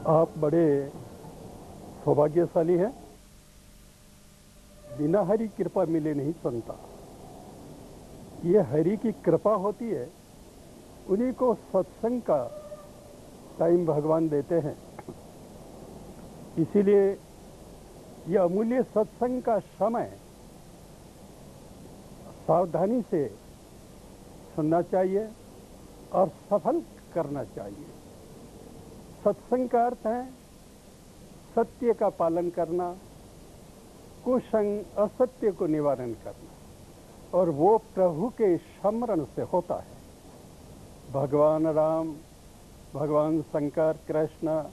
आप बड़े सौभाग्यशाली हैं। बिना हरि कृपा मिले नहीं सुनता। ये हरि की कृपा होती है, उन्हीं को सत्संग का टाइम भगवान देते हैं। इसीलिए यह अमूल्य सत्संग का समय सावधानी से सुनना चाहिए और सफल करना चाहिए। सत्संग का अर्थ है सत्य का पालन करना, कुसंग असत्य को निवारण करना, और वो प्रभु के स्मरण से होता है। भगवान राम, भगवान शंकर, कृष्ण,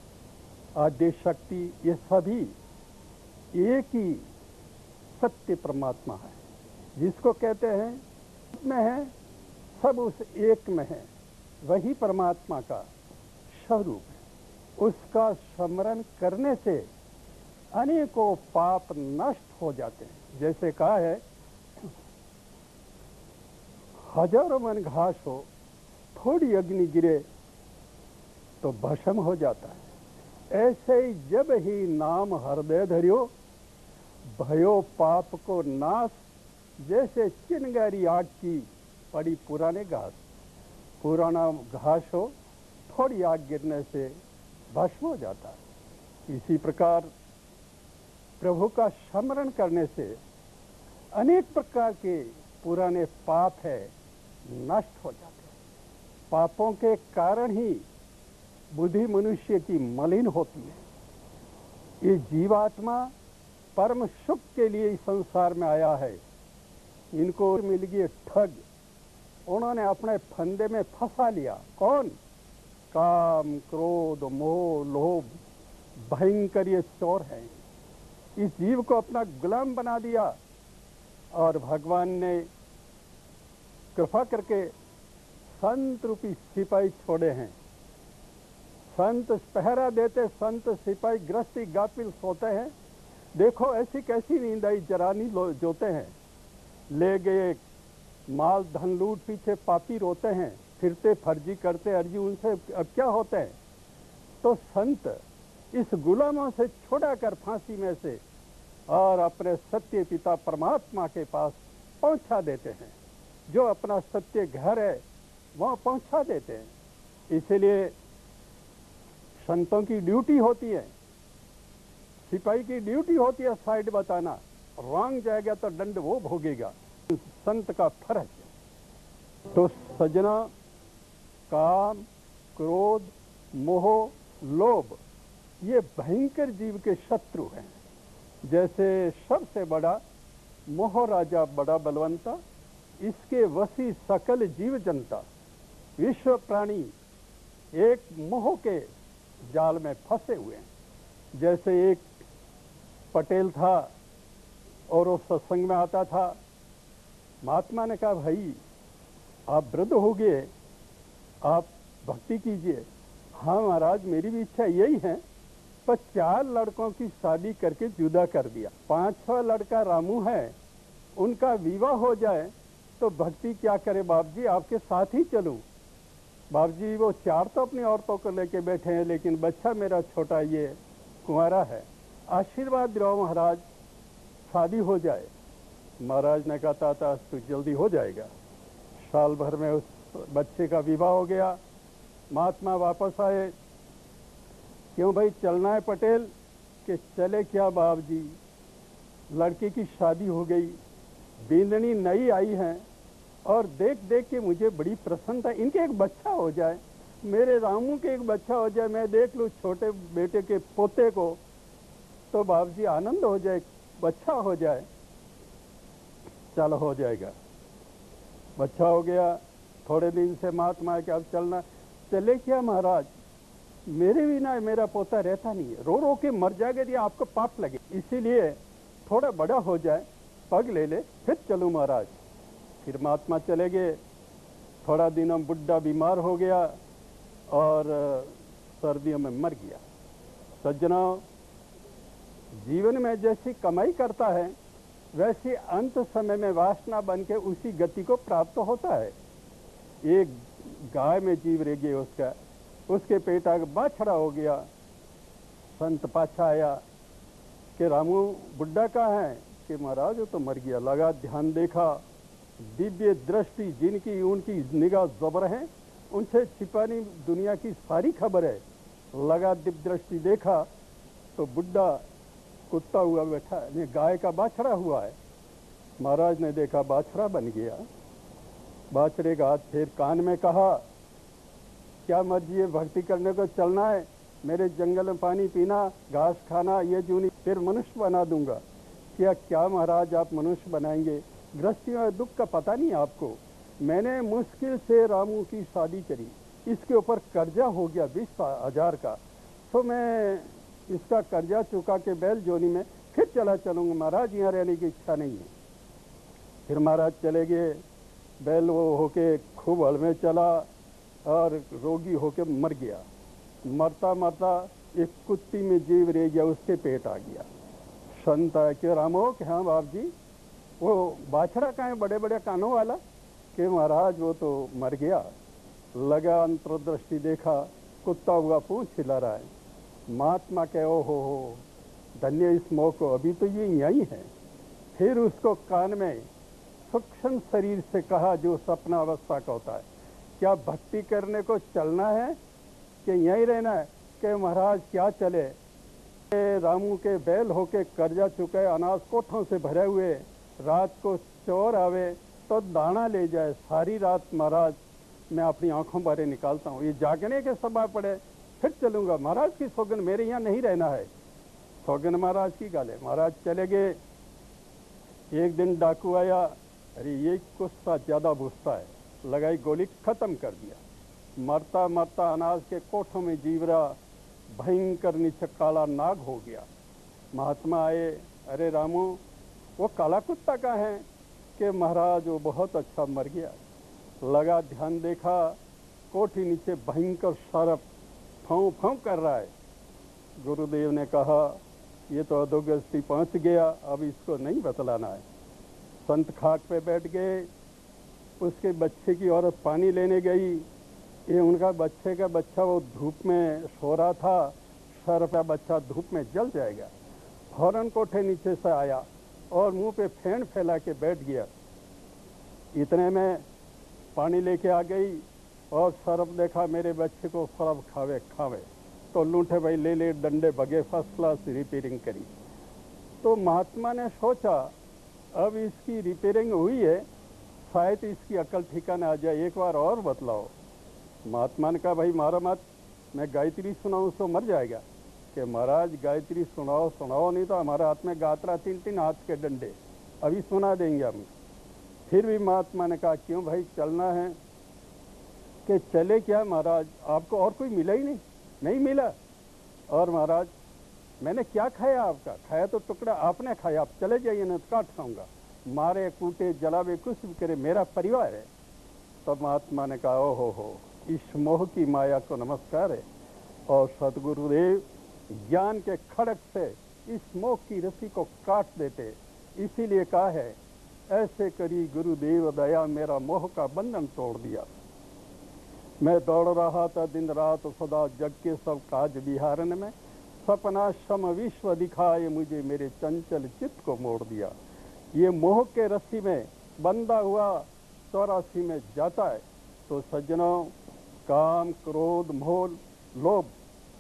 आदि शक्ति, ये सभी एक ही सत्य परमात्मा है, जिसको कहते हैं में है, सब उस एक में है। वही परमात्मा का स्वरूप है। उसका स्मरण करने से अनेकों पाप नष्ट हो जाते हैं। जैसे कहा है, हजारों मन घास हो, थोड़ी अग्नि गिरे तो भस्म हो जाता है। ऐसे ही जब ही नाम हृदय धरियो, भयो पाप को नाश। जैसे चिनगारी आग की पड़ी पुराने घास, पुराना घास हो, थोड़ी आग गिरने से भस्म हो जाता है। इसी प्रकार प्रभु का स्मरण करने से अनेक प्रकार के पुराने पाप है नष्ट हो जाते हैं। पापों के कारण ही बुद्धि मनुष्य की मलिन होती है। ये जीवात्मा परम सुख के लिए इस संसार में आया है। इनको मिल गए ठग, उन्होंने अपने फंदे में फंसा लिया। कौन? काम, क्रोध, मोह, लोभ, भयंकर ये चोर हैं। इस जीव को अपना गुलाम बना दिया और भगवान ने कृपा करके संत रूपी सिपाही छोड़े हैं। संत पहरा देते, संत सिपाही गृहस्थी गाफिल सोते हैं। देखो ऐसी कैसी नींद आई, जरानी जोते हैं। ले गए माल धन लूट, पीछे पापी रोते हैं। फिरते फर्जी करते अर्जी, उनसे अब क्या होते हैं? तो संत इस गुलामों से छुड़ा कर फांसी में से और अपने सत्य पिता परमात्मा के पास पहुंचा देते हैं। जो अपना सत्य घर है वहां पहुंचा देते हैं। इसलिए संतों की ड्यूटी होती है, सिपाही की ड्यूटी होती है साइड बताना। रॉन्ग जाएगा तो दंड वो भोगेगा, संत का फर्ज है। तो सजना, काम, क्रोध, मोह, लोभ, ये भयंकर जीव के शत्रु हैं। जैसे सबसे बड़ा मोह राजा बड़ा बलवंता, इसके वसी सकल जीव जनता। विश्व प्राणी एक मोह के जाल में फंसे हुए हैं। जैसे एक पटेल था और वो सत्संग में आता था। महात्मा ने कहा, भाई आप वृद्ध हो गए, आप भक्ति कीजिए। हाँ महाराज, मेरी भी इच्छा यही है, पर 4 लड़कों की शादी करके जुदा कर दिया। 5वां लड़का रामू है, उनका विवाह हो जाए तो भक्ति क्या करे बाप जी, आपके साथ ही चलूं। बाप जी वो 4 तो अपनी औरतों को लेके बैठे हैं, लेकिन बच्चा मेरा छोटा ये कुंवारा है, आशीर्वाद दिलाओ महाराज, शादी हो जाए। महाराज ने कहा था तो जल्दी हो जाएगा। साल भर में उस बच्चे का विवाह हो गया। महात्मा वापस आए, क्यों भाई चलना है पटेल? कि चले क्या बाप जी, लड़के की शादी हो गई, बींदनी नई आई है और देख देख के मुझे बड़ी प्रसन्नता, इनके एक बच्चा हो जाए, मेरे रामू के एक बच्चा हो जाए, मैं देख लूँ छोटे बेटे के पोते को, तो बाप जी आनंद हो जाए, बच्चा हो जाए। चलो हो जाएगा। बच्चा हो गया। थोड़े दिन से महात्मा कि अब चलना। चले क्या महाराज, मेरे बिना मेरा पोता रहता नहीं है, रो रो के मर जाएगा यदि आपको पाप लगे, इसीलिए थोड़ा बड़ा हो जाए, पग ले ले, फिर चलूं महाराज। फिर महात्मा चले गए। थोड़ा दिनों बुढ़ा बीमार हो गया और सर्दियों में मर गया। सज्जनों, जीवन में जैसी कमाई करता है वैसी अंत समय में वासना बन के उसी गति को प्राप्त होता है। एक गाय में जीव रह गया, उसके पेटा का बाछड़ा हो गया, संत पाछा आया कि रामू बुड्ढा कहाँ है? कि महाराज वो तो मर गया। लगा ध्यान देखा, दिव्य दृष्टि जिनकी उनकी निगाह जबर है, उनसे छिपानी दुनिया की सारी खबर है। लगा दिव्य दृष्टि देखा तो बुड्ढा कुत्ता हुआ बैठा है, गाय का बाछड़ा हुआ है। महाराज ने देखा बाछड़ा बन गया। बाछड़े का हाथ फिर कान में कहा, क्या मर्जी है, भक्ति करने को चलना है, मेरे जंगल में पानी पीना, घास खाना, ये जूनी फिर मनुष्य बना दूंगा। क्या महाराज आप मनुष्य बनाएंगे? गृहस्थी में दुख का पता नहीं आपको। मैंने मुश्किल से रामू की शादी करी, इसके ऊपर कर्जा हो गया 20,000 का, तो मैं इसका कर्जा चुका के बैल जोनी में फिर चलूंगा। महाराज यहाँ रहने की इच्छा नहीं है। फिर महाराज चले गए। बैल वो होके खूब हल में चला और रोगी होके मर गया। मरता मरता एक कुत्ती में जीव रह गया, उसके पेट आ गया। संत है कि रामो कि हाँ बाप जी, वो बाछड़ा कहाँ है बड़े बड़े कानों वाला? कि महाराज वो तो मर गया। लगा अंतर्दृष्टि देखा, कुत्ता हुआ पूंछ हिला रहा है। महात्मा के ओ हो धन्य इस मोह को, अभी तो ये यही है। फिर उसको कान में सूक्ष्म शरीर से कहा जो सपना अवस्था का होता है, क्या भक्ति करने को चलना है कि यहीं रहना है? कि महाराज क्या चले, रामू के बैल होके कर्जा चुके, अनाज कोठों से भरे हुए, रात को चोर आवे तो दाना ले जाए। सारी रात महाराज मैं अपनी आंखों बारे निकालता हूँ, ये जागने के समय पड़े फिर चलूंगा। महाराज की सौगन, मेरे यहाँ नहीं रहना है। सौगन महाराज की गाले। महाराज चले गए। एक दिन डाकू आया, अरे ये गुस्सा ज्यादा भूसता है, लगाई गोली, खत्म कर दिया। मरता मरता अनाज के कोठों में जीव रहा, भयंकर नीचे काला नाग हो गया। महात्मा आए, अरे रामू वो काला कुत्ता का है? कि महाराज वो बहुत अच्छा मर गया। लगा ध्यान देखा, कोठी नीचे भयंकर सर्प फाँव फाँव कर रहा है। गुरुदेव ने कहा ये तो अधोगति पहुंच गया, अब इसको नहीं बतलाना है। संत खाट पे बैठ गए। उसके बच्चे की औरत पानी लेने गई। ये उनका बच्चे का बच्चा वो धूप में सो रहा था, सर्प का बच्चा धूप में जल जाएगा। फौरन कोठे नीचे से आया और मुंह पे फेंड फैला के बैठ गया। इतने में पानी लेके आ गई और सर्प देखा मेरे बच्चे को सर्प खावे खावे, तो लूठे भाई ले ले डंडे भगे, फर्स्ट क्लास रिपेयरिंग करी। तो महात्मा ने सोचा अब इसकी रिपेयरिंग हुई है, शायद इसकी अकल ठिकाने आ जाए, एक बार और बतलाओ। महात्मा ने कहा भाई मारो मत, मैं गायत्री सुनाऊं तो मर जाएगा। कि महाराज गायत्री सुनाओ सुनाओ, नहीं तो हमारे हाथ में गात्रा 3-3 हाथ के डंडे, अभी सुना देंगे हम। फिर भी महात्मा ने कहा क्यों भाई चलना है? कि चले क्या महाराज, आपको और कोई मिला ही नहीं? नहीं मिला। और महाराज मैंने क्या खाया आपका? खाया तो टुकड़ा आपने खाया, आप चले जाइए ना तो काट खाऊंगा। मारे कूटे जलावे कुछ भी करे, मेरा परिवार है। तब महात्मा ने कहा ओ हो, इस मोह की माया को नमस्कार है। और सतगुरुदेव ज्ञान के खड़क से इस मोह की रस्सी को काट देते। इसीलिए कहा है ऐसे करी गुरुदेव दया, मेरा मोह का बंधन तोड़ दिया। मैं दौड़ रहा था दिन रात सदा जग के सब काज विहारन में, सपना सम विश्व दिखाए मुझे, मेरे चंचल चित्त को मोड़ दिया। ये मोह के रस्सी में बंधा हुआ 84 में जाता है। तो सज्जनों, काम क्रोध मोह लोभ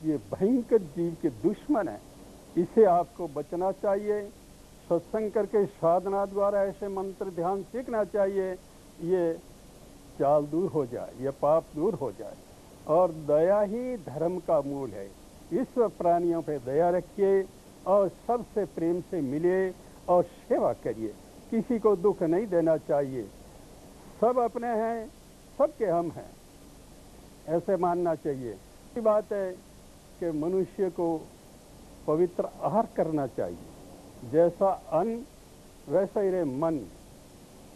ये भयंकर जीव के दुश्मन है, इसे आपको बचना चाहिए। सत्संग करके साधना द्वारा ऐसे मंत्र ध्यान सीखना चाहिए, ये चाल दूर हो जाए, ये पाप दूर हो जाए। और दया ही धर्म का मूल है। विश्व प्राणियों पे दया रखिए और सबसे प्रेम से मिलिए और सेवा करिए। किसी को दुख नहीं देना चाहिए। सब अपने हैं, सबके हम हैं, ऐसे मानना चाहिए। ये बात है कि मनुष्य को पवित्र आहार करना चाहिए, जैसा अन्न वैसा ही रहे मन।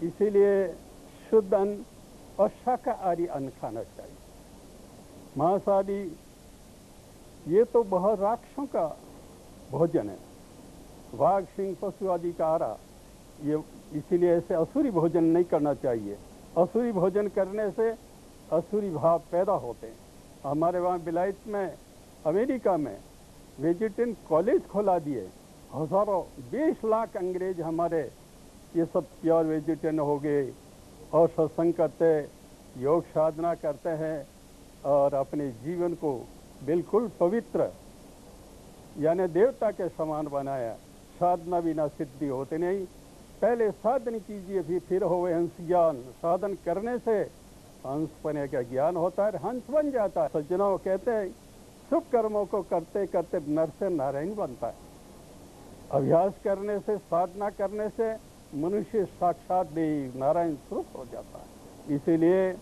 इसीलिए शुद्ध अन्न और शाकाहारी अन्न खाना चाहिए। मांस आदि ये तो बहुत राक्षसों का भोजन है, वाघ सिंह पशु आदि का आहार, ये इसीलिए ऐसे असुरी भोजन नहीं करना चाहिए। असुरी भोजन करने से असुरी भाव पैदा होते हैं। हमारे वहाँ विलायत में, अमेरिका में वेजिटेरियन कॉलेज खोला दिए, हजारों 20 लाख अंग्रेज हमारे ये सब प्योर वेजिटेरियन हो गए और सत्संग करते, योग साधना करते हैं और अपने जीवन को बिल्कुल पवित्र यानी देवता के समान बनाया। साधना बिना सिद्धि होते नहीं, पहले साधन कीजिए फिर होवे हंस ज्ञान। साधन करने से हंस बने का ज्ञान होता है, हंस बन जाता है। सज्जनों कहते हैं शुभ कर्मों को करते करते नर से नारायण बनता है। अभ्यास करने से, साधना करने से मनुष्य साक्षात देव नारायण स्वरूप हो जाता है। इसीलिए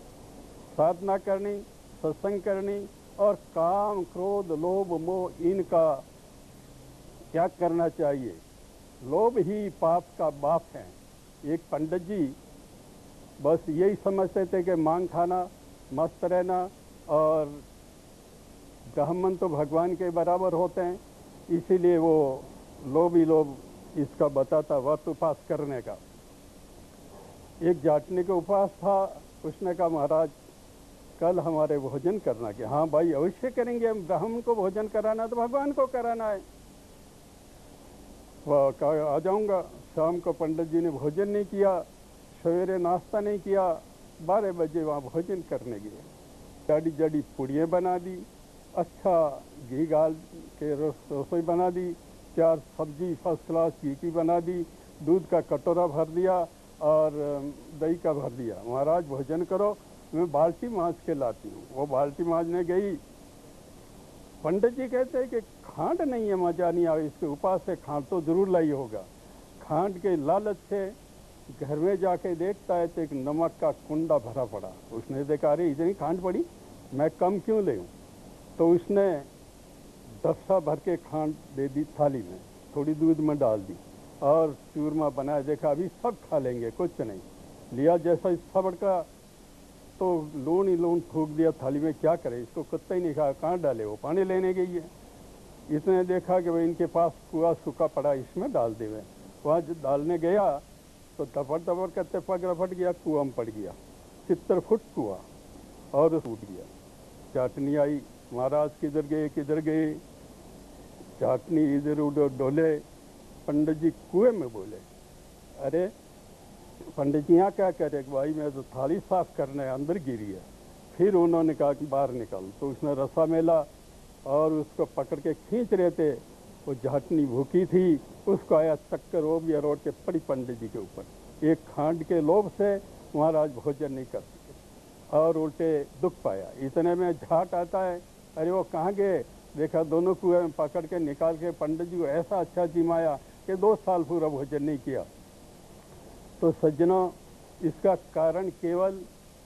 साधना करनी, सत्संग करनी और काम, क्रोध, लोभ, मोह इनका त्याग करना चाहिए। लोभ ही पाप का बाप है। एक पंडित जी बस यही समझते थे कि मांग खाना, मस्त रहना और ब्राह्मण तो भगवान के बराबर होते हैं, इसीलिए वो लोभ ही लोभ इसका बताता व्रत उपास करने का। एक जाटने का उपवास था, उसने कहा महाराज कल हमारे भोजन करना। कि हाँ भाई अवश्य करेंगे, हम ब्राह्मण को भोजन कराना तो भगवान को कराना है। वह कहा आ जाऊंगा। शाम को पंडित जी ने भोजन नहीं किया, सवेरे नाश्ता नहीं किया, 12 बजे वहाँ भोजन करने गए। जड़ी जड़ी पूड़ियाँ बना दी, अच्छा घी गाल के रसोई बना दी, 4 सब्जी फर्स्ट क्लास घी की बना दी, दूध का कटोरा भर दिया और दही का भर दिया। महाराज भोजन करो, मैं बाल्टी मांझ के लाती हूँ। वो बाल्टी मांझने गई। पंडित जी कहते हैं कि खांड नहीं है, मजा नहीं आवे, इसके उपास से खांड तो जरूर लाई होगा। खांड के लालच से घर में जाके देखता है तो एक नमक का कुंडा भरा पड़ा। उसने देखा अरे इतनी खांड पड़ी, मैं कम क्यों ले? तो उसने डफसा भर के खांड दे दी थाली में, थोड़ी दूध में डाल दी और चूरमा बनाया। देखा अभी सब खा लेंगे, कुछ नहीं लिया। जैसा इसका बड़का तो लून ही लून थूक दिया थाली में, क्या करे, इसको कुत्ता ही नहीं खाया, कहाँ डाले? वो पानी लेने गई है। इसने देखा कि भाई इनके पास कुआ सूखा पड़ा, इसमें डाल दे। वहाँ डालने गया तो दफड़ दफड़ करते पग रफट गया, कुआं में पड़ गया। 70 फुट कुआ और टूट गया। चाटनी आई, महाराज किधर गए किधर गए? चाटनी इधर उधर डोले। पंडित जी कुएं में बोले अरे पंडित जी यहाँ क्या करे? भाई मैं तो थाली साफ करने अंदर गिरी है। फिर उन्होंने कहा कि बाहर निकल। तो उसने रस्सा मेला और उसको पकड़ के खींच रहे थे। वो झाटनी भूखी थी, उसको आया चक्कर, वो भी रोड के पड़ी पंडित जी के ऊपर। एक खांड के लोभ से महाराज भोजन नहीं कर सके और उल्टे दुख पाया। इतने में झाट आता है, अरे वो कहाँ गए? देखा दोनों कुएं में पकड़ के निकाल के पंडित जी को ऐसा अच्छा जिमाया कि 2 साल पूरा भोजन नहीं किया। तो सज्जनों इसका कारण केवल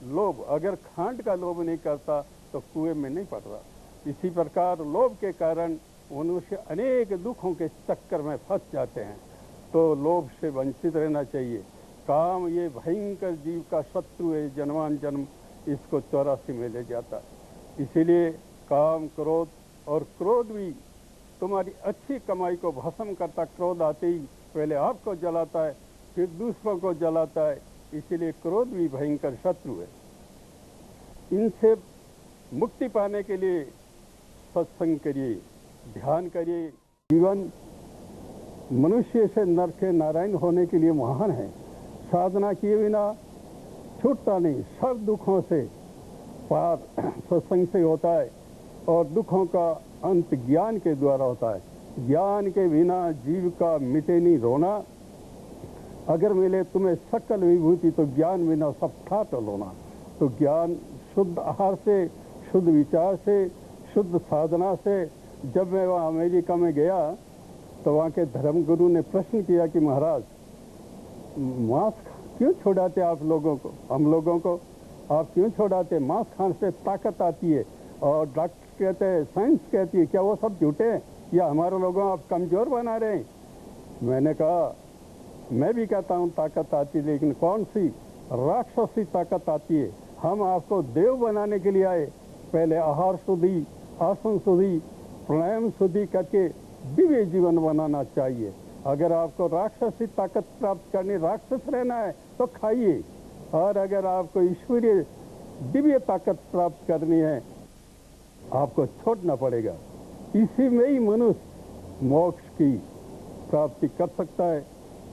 लोभ। अगर खांड का लोभ नहीं करता तो कुएं में नहीं पड़ रहा। इसी प्रकार लोभ के कारण मनुष्य अनेक दुखों के चक्कर में फंस जाते हैं। तो लोभ से वंचित रहना चाहिए। काम ये भयंकर जीव का शत्रु है, जन्मान जन्म इसको 84 में ले जाता है। इसीलिए काम, क्रोध, और क्रोध भी तुम्हारी अच्छी कमाई को भस्म करता। क्रोध आते ही पहले आपको जलाता है, फिर दूसरों को जलाता है। इसीलिए क्रोध भी भयंकर शत्रु है। इनसे मुक्ति पाने के लिए सत्संग करिए, ध्यान करिए। जीवन मनुष्य से नर से नारायण होने के लिए महान है। साधना किए बिना छूटता नहीं। सब दुखों से पार सत्संग से होता है और दुखों का अंत ज्ञान के द्वारा होता है। ज्ञान के बिना जीव का मिटे नहीं रोना। अगर मिले तुम्हें सकल विभूति तो ज्ञान बिना सब ठाट लोना। तो ज्ञान शुद्ध आहार से, शुद्ध विचार से, शुद्ध साधना से। जब मैं वहाँ अमेरिका में गया तो वहाँ के धर्मगुरु ने प्रश्न किया कि महाराज मांस क्यों छोड़ाते आप लोगों को, हम लोगों को आप क्यों छोड़ाते? मांस खाने से ताकत आती है। और डॉक्टर कहते हैं, साइंस कहती है, क्या वो सब झूठे हैं या हमारे लोगों आप कमजोर बना रहे हैं? मैंने कहा मैं भी कहता हूँ ताकत आती है, लेकिन कौन सी? राक्षसी ताकत आती है। हम आपको देव बनाने के लिए आए। पहले आहार शुद्धि, आसन शुद्धि, प्राणायाम शुद्धि करके दिव्य जीवन बनाना चाहिए। अगर आपको राक्षसी ताकत प्राप्त करनी, राक्षस रहना है तो खाइए। और अगर आपको ईश्वरीय दिव्य ताकत प्राप्त करनी है आपको छोड़ना पड़ेगा। इसी में ही मनुष्य मोक्ष की प्राप्ति कर सकता है,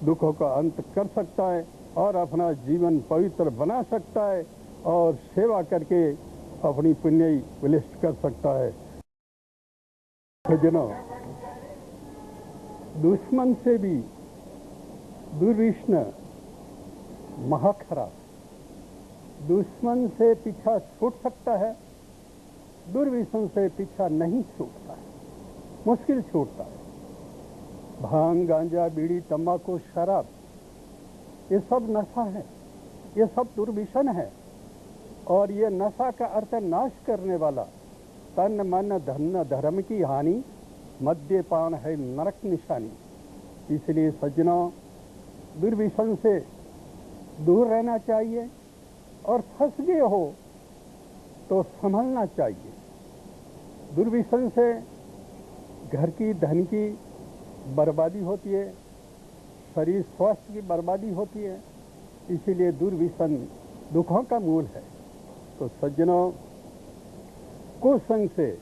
दुखों का अंत कर सकता है और अपना जीवन पवित्र बना सकता है और सेवा करके अपनी पुण्य विलिष्ट कर सकता है। सज्जनों, दुश्मन से भी दुर्विष्ण महाखरा। दुश्मन से पीछा छूट सकता है, दुर्विष्ण से पीछा नहीं छूटता है, मुश्किल छूटता है। भांग, गांजा, बीड़ी, तंबाकू, शराब, ये सब नशा है, ये सब दुर्विषण है और ये नशा का अर्थ नाश करने वाला। तन मन धन धर्म की हानि, मद्यपान है नरक निशानी। इसलिए सज्जनों, दुर्विषण से दूर रहना चाहिए और फंस गए हो तो संभलना चाहिए। दुर्विषण से घर की, धन की बर्बादी होती है, शरीर स्वास्थ्य की बर्बादी होती है। इसीलिए दुर्विषण दुखों का मूल है। तो सज्जनों, कुसंग से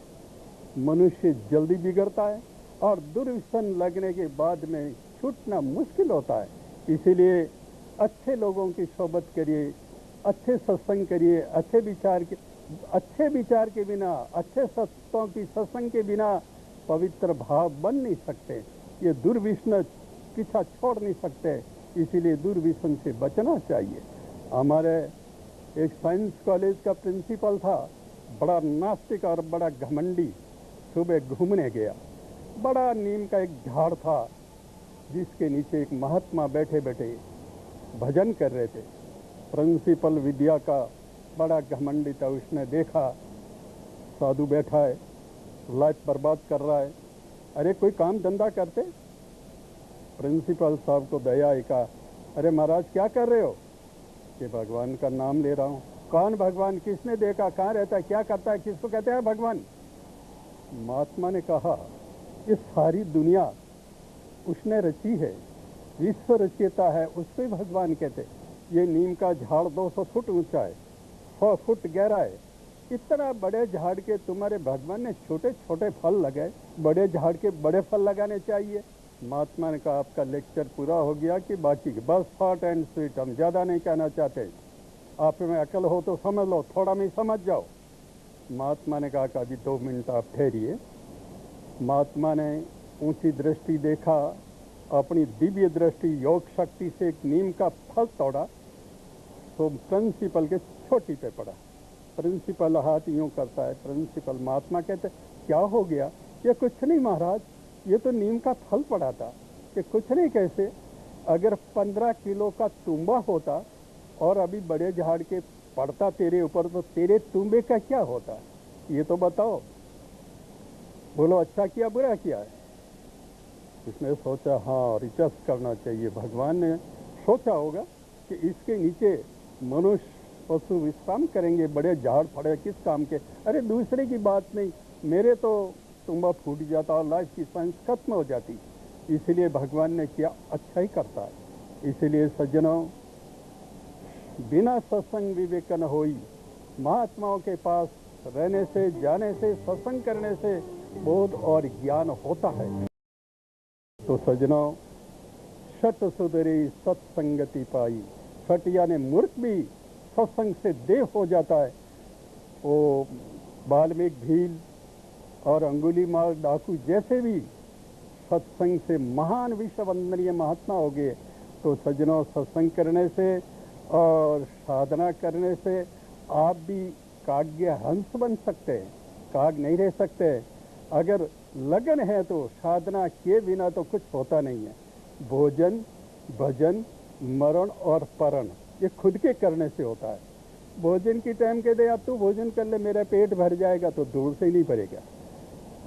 मनुष्य जल्दी बिगड़ता है और दुर्व्यसन लगने के बाद में छूटना मुश्किल होता है। इसीलिए अच्छे लोगों की सोबत करिए, अच्छे सत्संग करिए। अच्छे विचार के बिना, अच्छे सत्संगों की सत्संग के बिना पवित्र भाव बन नहीं सकते। ये दुर्व्यसन पीछा छोड़ नहीं सकते। इसीलिए दुर्व्यसन से बचना चाहिए। हमारे एक साइंस कॉलेज का प्रिंसिपल था, बड़ा नास्तिक और बड़ा घमंडी। सुबह घूमने गया, बड़ा नीम का एक झाड़ था जिसके नीचे एक महात्मा बैठे बैठे भजन कर रहे थे। प्रिंसिपल विद्या का बड़ा घमंडी था। उसने देखा साधु बैठा है, लाइफ बर्बाद कर रहा है, अरे कोई काम धंधा करते। प्रिंसिपल साहब को दया आई, कहा अरे महाराज क्या कर रहे हो? कि भगवान का नाम ले रहा हूँ। कौन भगवान? किसने देखा? कहाँ रहता है? क्या करता है? किसको कहते हैं भगवान? महात्मा ने कहा ये सारी दुनिया उसने रची है, विश्व रचयिता है, उसको ही भगवान कहते। ये नीम का झाड़ 200 फुट ऊंचा है, 100 फुट गहरा है। इतना बड़े झाड़ के तुम्हारे भगवान ने छोटे छोटे फल लगाए, बड़े झाड़ के बड़े फल लगाने चाहिए। महात्मा ने कहा आपका लेक्चर पूरा हो गया कि बाकी? बस शॉर्ट एंड स्वीट, हम ज़्यादा नहीं कहना चाहते। आप में अकल हो तो समझ लो, थोड़ा में समझ जाओ। महात्मा ने कहा कि अभी 2 मिनट आप ठहरिए। महात्मा ने ऊंची दृष्टि देखा, अपनी दिव्य दृष्टि योग शक्ति से एक नीम का फल तोड़ा तो प्रिंसिपल के छोटी पे पड़ा। प्रिंसिपल हाथ यूं करता है। प्रिंसिपल महात्मा कहते क्या हो गया? ये कुछ नहीं महाराज, ये तो नीम का फल पड़ा था। कि कुछ नहीं कैसे? अगर 15 किलो का तुम्बा होता और अभी बड़े झाड़ के पड़ता तेरे ऊपर तो तेरे तुम्बे का क्या होता? ये तो बताओ। बोलो अच्छा किया बुरा किया है? उसने सोचा हाँ रिसर्च करना चाहिए। भगवान ने सोचा होगा कि इसके नीचे मनुष्य पशु विश्राम करेंगे, बड़े झाड़ पड़े किस काम के? अरे दूसरे की बात नहीं, मेरे तो तुम्बा फूट जाता और लाइफ की साइंस खत्म हो जाती। इसलिए भगवान ने किया, अच्छा ही करता है। इसलिए सज्जनों, बिना सत्संग विवेक न होई। महात्माओं के पास रहने से, जाने से, सत्संग करने से बोध और ज्ञान होता है। तो सज्जनों, सत सुधरी सत्संगति पाई। सट यानी मूर्ख भी सत्संग से देव हो जाता है। वो वाल्मीकि, भील और अंगुलीमाल डाकू जैसे भी सत्संग से महान विश्व वंदनीय महात्मा हो गए। तो सज्जनों, सत्संग करने से और साधना करने से आप भी काव्य हंस बन सकते हैं, काग नहीं रह सकते। अगर लगन है तो साधना किए बिना तो कुछ होता नहीं है। भोजन, भजन, मरण और परण ये खुद के करने से होता है। भोजन की टाइम के दे आप तू भोजन कर ले, मेरा पेट भर जाएगा, तो दूर से ही नहीं भरेगा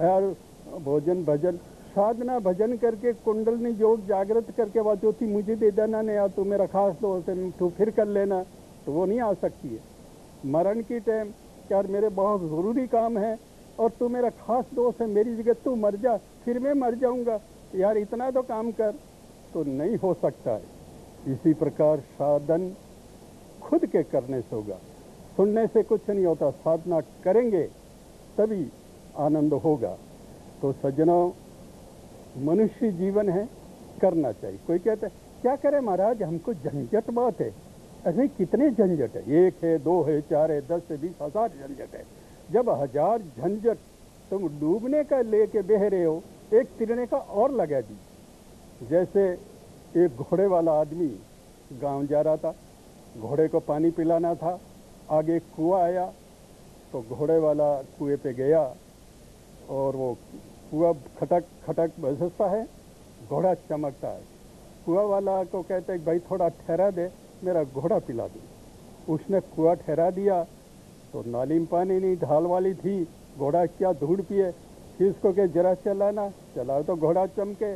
यार। भोजन, भजन, साधना भजन करके कुंडलनी योग जागृत करके वो ज्योति मुझे दे देना नहीं, यार तू मेरा खास दोस्त है, तू फिर कर लेना, तो वो नहीं आ सकती है। मरण की टाइम यार मेरे बहुत ज़रूरी काम है और तू मेरा खास दोस्त है, मेरी जगह तू मर जा, फिर मैं मर जाऊंगा, यार इतना तो काम कर, तो नहीं हो सकता है। इसी प्रकार साधन खुद के करने से होगा, सुनने से कुछ नहीं होता। साधना करेंगे तभी आनंद होगा। तो सज्जनों, मनुष्य जीवन है, करना चाहिए। कोई कहता है क्या करें महाराज, हमको झंझट बहुत है। ऐसे कितने झंझट है, 1 है, 2 है, 4 है, 10 है, 20 हजार झंझट है। जब 1000 झंझट तुम डूबने का लेके बह रहे हो, एक तिरने का और लगा दी। जैसे एक घोड़े वाला आदमी गांव जा रहा था, घोड़े को पानी पिलाना था, आगे कुआं आया तो घोड़े वाला कुएं पे गया और वो कुआं खटक खटक बजता है, घोड़ा चमकता है। कुआं वाला को कहते हैं भाई थोड़ा ठहरा दे, मेरा घोड़ा पिला दे। उसने कुआं ठहरा दिया तो नाली में पानी नहीं, ढाल वाली थी, घोड़ा क्या धूड़ पिए। फिर उसको कहे जरा चलाना, चलाओ तो घोड़ा चमके।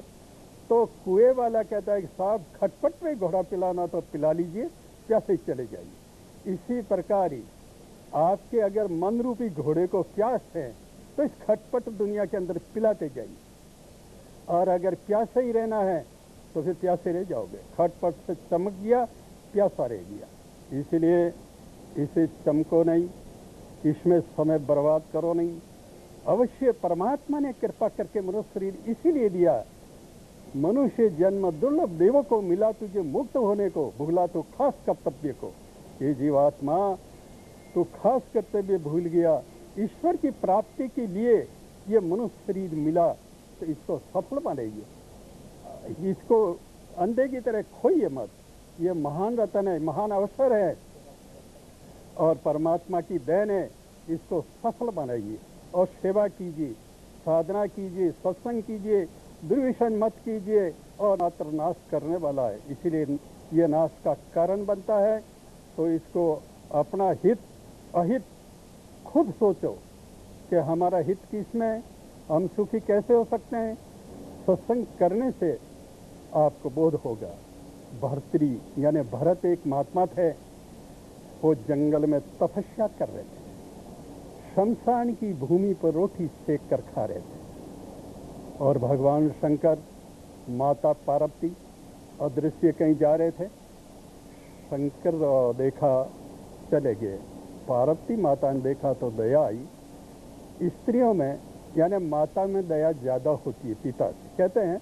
तो कुएं वाला कहता है साहब खटपट में घोड़ा पिलाना तो पिला लीजिए, प्यासे चले जाइए। इसी प्रकार ही आपके अगर मन रूपी घोड़े को प्यास है तो इस खटपट दुनिया के अंदर पिलाते जाइए, और अगर प्यासे ही रहना है तो फिर प्यासे रह जाओगे। खटपट से चमक गया, प्यासा रह गया। इसलिए इसे चमको नहीं, इसमें समय बर्बाद करो नहीं। अवश्य परमात्मा ने कृपा करके मनुष्य शरीर इसीलिए दिया, मनुष्य जन्म दुर्लभ देवों को मिला तुझे मुक्त होने को, भूला तो खास कर्तव्य को। ये जीवात्मा तो खास कर्तव्य भूल गया, ईश्वर की प्राप्ति के लिए ये मनुष्य शरीर मिला, तो इसको सफल बनाइए, इसको अंधे की तरह खोइए मत। ये महान रतन है, महान अवसर है और परमात्मा की देन है, इसको सफल बनाइए और सेवा कीजिए, साधना कीजिए, सत्संग कीजिए, दुर्व्यसन मत कीजिए। और मात्र नाश करने वाला है, इसीलिए ये नाश का कारण बनता है। तो इसको अपना हित अहित खुद सोचो कि हमारा हित किसमें, हम सुखी कैसे हो सकते हैं। सत्संग करने से आपको बोध होगा। भर्तृ यानी भरत एक महात्मा थे, वो जंगल में तपस्या कर रहे थे, शमशान की भूमि पर रोटी सेक कर खा रहे थे। और भगवान शंकर, माता पार्वती अदृश्य कहीं जा रहे थे। शंकर देखा, चले गए। पार्वती माता ने देखा तो दया आई। स्त्रियों में यानी माता में दया ज्यादा होती है पिता से। कहते हैं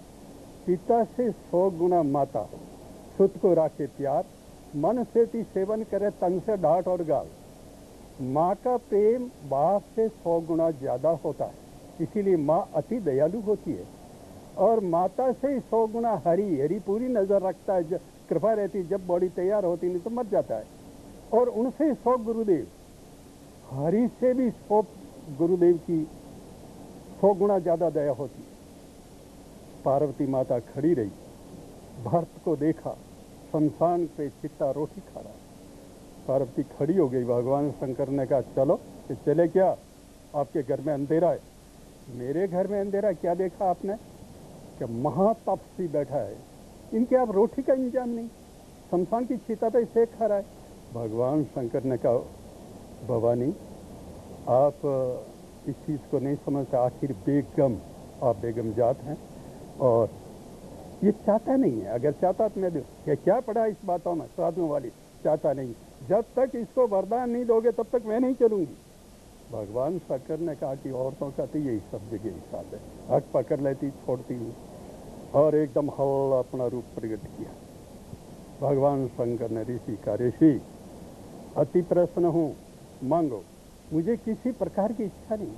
पिता से 100 गुना माता, सुत को राखे प्यार, मन से ती सेवन करे तन से डांट और गाल। माँ का प्रेम बाप से 100 गुना ज्यादा होता है, इसीलिए माँ अति दयालु होती है। और माता से 100 गुना हरि पूरी नजर रखता है, जब कृपा रहती, जब बॉडी तैयार होती नहीं तो मर जाता है। और उनसे 100 गुरुदेव, हरि से भी 100 गुरुदेव की 100 गुना ज्यादा दया होती है। पार्वती माता खड़ी रही, भरत को देखा शमशान पे चिट्टा रोटी खा रहा है। पार्वती खड़ी हो गई। भगवान शंकर ने कहा चलो। कि चले क्या, आपके घर में अंधेरा है। मेरे घर में अंधेरा क्या देखा आपने, कि महातपस्वी बैठा है, इनके आप रोटी का इंतजाम नहीं, शमशान की चिता पे सेक खा रहा है। भगवान शंकर ने कहा भवानी आप इस चीज को नहीं समझते, आखिर बेगम, आप बेगम जात हैं और ये चाहता नहीं है। अगर चाहता तो मैं दूं। क्या पड़ा इस बातों में, साधुओं वाली, चाहता नहीं। जब तक इसको वरदान नहीं दोगे तब तक मैं नहीं चलूंगी। भगवान शंकर ने कहा कि औरतों का तो यही सब जगह हिसाब है, हक पकड़ लेती छोड़ती नहीं। और एकदम हल अपना रूप प्रकट किया। भगवान शंकर ने ऋषि का, ऋषि अति प्रसन्न हूँ, मांगो, मुझे किसी प्रकार की इच्छा नहीं।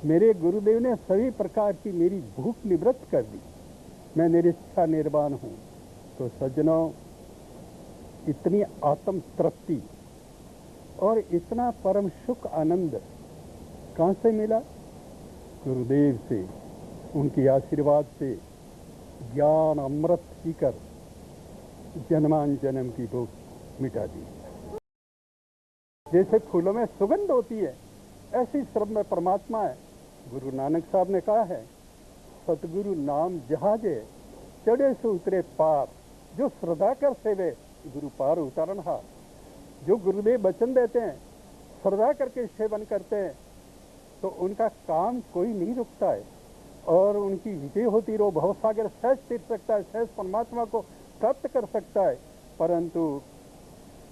मेरे गुरुदेव ने सभी प्रकार की मेरी भूख निवृत्त कर दी, मैं निरीच्छा निर्वाण हूँ। तो सज्जनों, इतनी आत्म तृप्ति और इतना परम सुख आनंद कहाँ से मिला? गुरुदेव से, उनके आशीर्वाद से ज्ञान अमृत पीकर जन्मान जन्म की भूख मिटा दी। जैसे फूलों में सुगंध होती है, ऐसी सर्व में परमात्मा है। गुरु नानक साहब ने कहा है, सतगुरु नाम जहाजे चढ़े से उतरे पार, जो श्रद्धा कर सेवे गुरु पार उतारन हार। जो गुरुदेव वचन देते हैं, श्रद्धा करके सेवन करते हैं, तो उनका काम कोई नहीं रुकता है और उनकी विजय होती रहो। भवसागर सहज तीर सकता है, सहज परमात्मा को प्राप्त कर सकता है, परंतु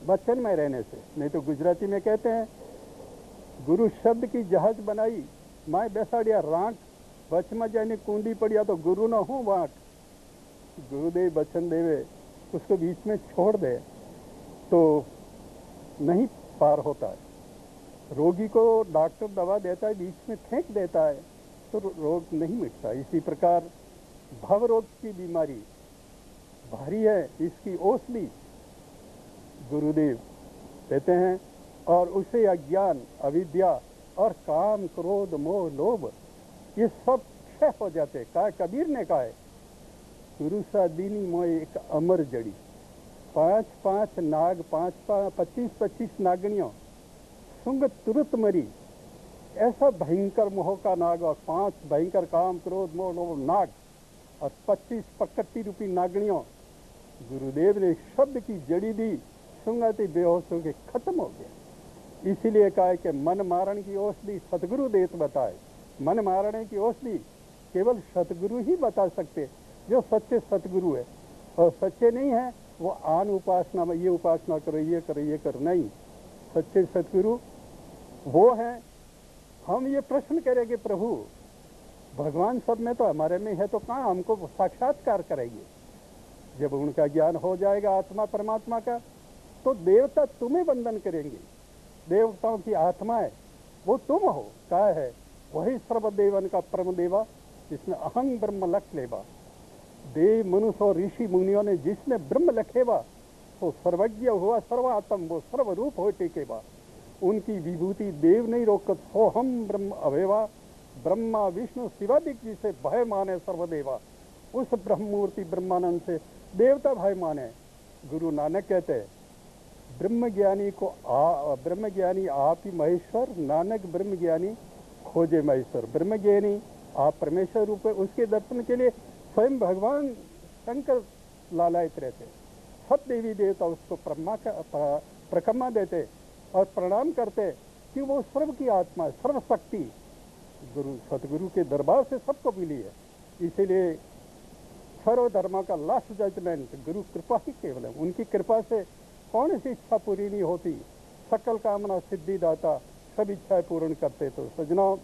वचन में रहने से नहीं। तो गुजराती में कहते हैं, गुरु शब्द की जहाज बनाई, माए बेसाड़िया रांट बचमा जाने कूंडी पड़िया तो गुरु ना हो वाट, गुरुदेव वचन देवे उसको बीच में छोड़ दे तो नहीं पार होता है। रोगी को डॉक्टर दवा देता है, बीच में फेंक देता है तो रोग नहीं मिटता। इसी प्रकार भव रोग की बीमारी भारी है, इसकी औषधि गुरुदेव देते हैं और उसे अज्ञान, अविद्या और काम, क्रोध, मोह, लोभ ये सब क्षय हो जाते। कहा कबीर ने कहा है, गुरु सा दीनी मोह एक अमर जड़ी, 5-5 नाग, 25-25 नागणियों सुंग तुरंत मरी। ऐसा भयंकर मोह का नाग और 5 भयंकर काम, क्रोध, मोह, लोभ नाग और 25 पकट्टी रूपी नागणियों, गुरुदेव ने शब्द की जड़ी दी, सुंगाती बेहोश होकर खत्म हो गया। इसीलिए कहा है कि मन मारण की औषधि सतगुरु देत बताए। मन मारने की औषधि केवल सतगुरु ही बता सकते, जो सच्चे सतगुरु है। और सच्चे नहीं है वो आन उपासना में ये उपासना करो, ये करो, ये करो, नहीं। सच्चे सतगुरु वो हैं। हम ये प्रश्न करेंगे प्रभु भगवान सब में तो हमारे में है, तो कहाँ हमको साक्षात्कार करेंगे? जब उनका ज्ञान हो जाएगा आत्मा परमात्मा का, तो देवता तुम्हें वंदन करेंगे। देवताओं की आत्मा है वो तुम हो। क्या है? वही सर्वदेवन का परम देवा, जिसने अहं ब्रह्म लख लेवा। देव, मनुष्य और ऋषि मुनियों ने जिसने ब्रह्म लखेवा तो सर्वज्ञ हुआ, सर्वात्म वो सर्वरूप हो टिकेवा। उनकी विभूति देव नहीं रोकत, सो हम ब्रह्म अवेवा। ब्रह्मा विष्णु शिवादिक जिसे भय माने सर्वदेवा, उस ब्रह्ममूर्ति ब्रह्मानंद से देवता भय माने। गुरु नानक कहते हैं ब्रह्मज्ञानी को ब्रह्मज्ञानी आप ही महेश्वर, नानक ब्रह्मज्ञानी खोजे महेश्वर। ब्रह्मज्ञानी आप परमेश्वर रूप है, उसके दर्शन के लिए स्वयं भगवान शंकर लालायित रहते। सब देवी देवता उसको प्रकम्मा देते और प्रणाम करते कि वो सर्व की आत्मा, सर्वशक्ति गुरु सतगुरु के दरबार से सबको मिली है। इसीलिए सर्वधर्मा का लास्ट जजमेंट गुरु कृपा ही केवल है। उनकी कृपा से कौन सी इच्छा पूरी नहीं होती। सकल कामना सिद्धि दाता, सब इच्छाएं पूर्ण करते। तो सजनों,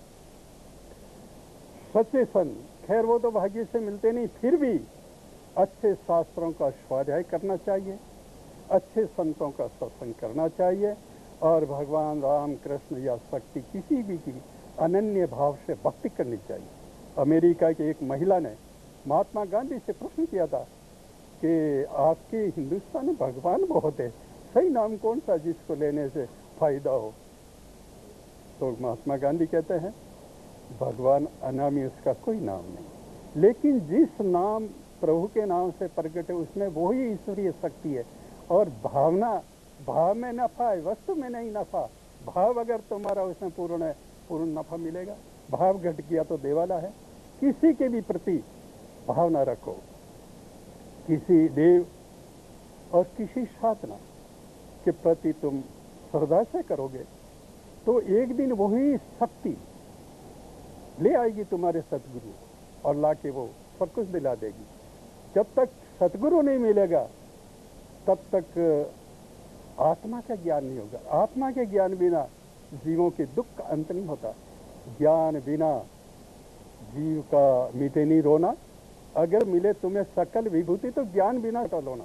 सच्चे संत खैर वो तो भाग्य से मिलते नहीं, फिर भी अच्छे शास्त्रों का स्वाध्याय करना चाहिए, अच्छे संतों का सत्संग करना चाहिए और भगवान राम, कृष्ण या शक्ति किसी भी की अनन्य भाव से भक्ति करनी चाहिए। अमेरिका की एक महिला ने महात्मा गांधी से प्रश्न किया था कि आपके हिंदुस्तान में भगवान बहुत है, सही नाम कौन सा जिसको लेने से फायदा हो? तो महात्मा गांधी कहते हैं भगवान अनामी उसका कोई नाम नहीं, लेकिन जिस नाम प्रभु के नाम से प्रकट है उसमें वही ईश्वरीय शक्ति है। और भावना, भाव में नफा है, वस्तु में नहीं नफा। भाव अगर तुम्हारा उसमें पूर्ण है, पूर्ण नफा मिलेगा। भाव घट गया तो देवाला है। किसी के भी प्रति भावना रखो, किसी देव और किसी साधना के प्रति तुम श्रद्धा से करोगे तो एक दिन वही शक्ति ले आएगी तुम्हारे सतगुरु और लाके वो सब कुछ दिला देगी। जब तक सतगुरु नहीं मिलेगा तब तक आत्मा का ज्ञान नहीं होगा। आत्मा के ज्ञान बिना जीवों के दुख का अंत नहीं होता। ज्ञान बिना जीव का मिटे नहीं रोना। अगर मिले तुम्हें सकल विभूति तो ज्ञान बिना टलोना।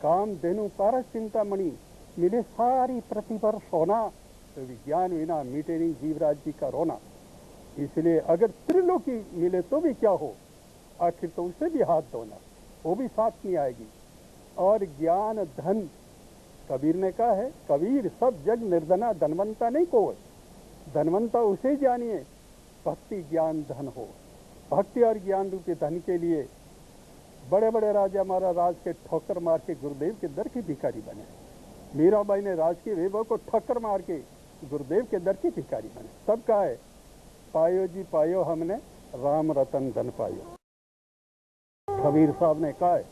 काम धेनु पारस चिंतामणि मिले सारी प्रतिभर सोना, तो विज्ञान बिना मिटे नहीं जीवराज जी का रोना। इसलिए अगर त्रिलोकी मिले तो भी क्या हो, आखिर तो उसे भी हाथ धोना, वो भी साथ नहीं आएगी। और ज्ञान धन, कबीर ने कहा है कबीर सब जग निर्धना, धनवंता नहीं कोई, धनवंता उसे जानिए भक्ति ज्ञान धन हो। भक्ति और ज्ञान रूपी धन के लिए बड़े बड़े राजा महाराज राज के ठोकर मार के गुरुदेव के दर के भिखारी बने। मीराबाई ने राज के वैभव को ठोकर मार के गुरुदेव के दर के भिखारी बने। सब कहा है पायो जी पायो हमने राम रतन धन पायो। कबीर साहब ने कहा है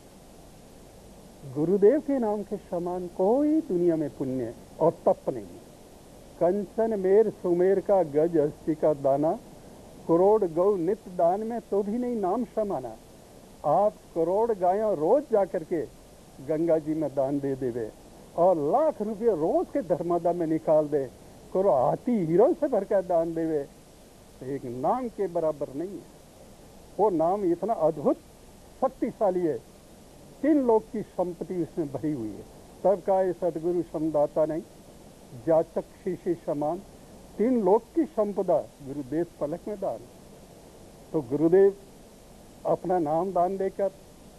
गुरुदेव के नाम के समान कोई दुनिया में पुण्य और तप नहीं। कंचन मेर सुमेर का गज अस्थि का दाना, करोड़ गौ नित्य दान में तो भी नहीं नाम समाना। आप करोड़ गायों रोज जाकर के गंगा जी में दान दे देवे और लाख रुपये रोज के धर्मादा में निकाल दे, करो हाथी हीरो से भरकर दान देवे, तो एक नाम के बराबर नहीं है। वो नाम इतना अद्भुत शक्तिशाली है, 3 लोक की संपत्ति उसमें भरी हुई है। तब का ये सदगुरु समदाता नहीं, जाचक शीशी समान, 3 लोक की संपदा गुरुदेव पलक में दान। तो गुरुदेव अपना नाम दान देकर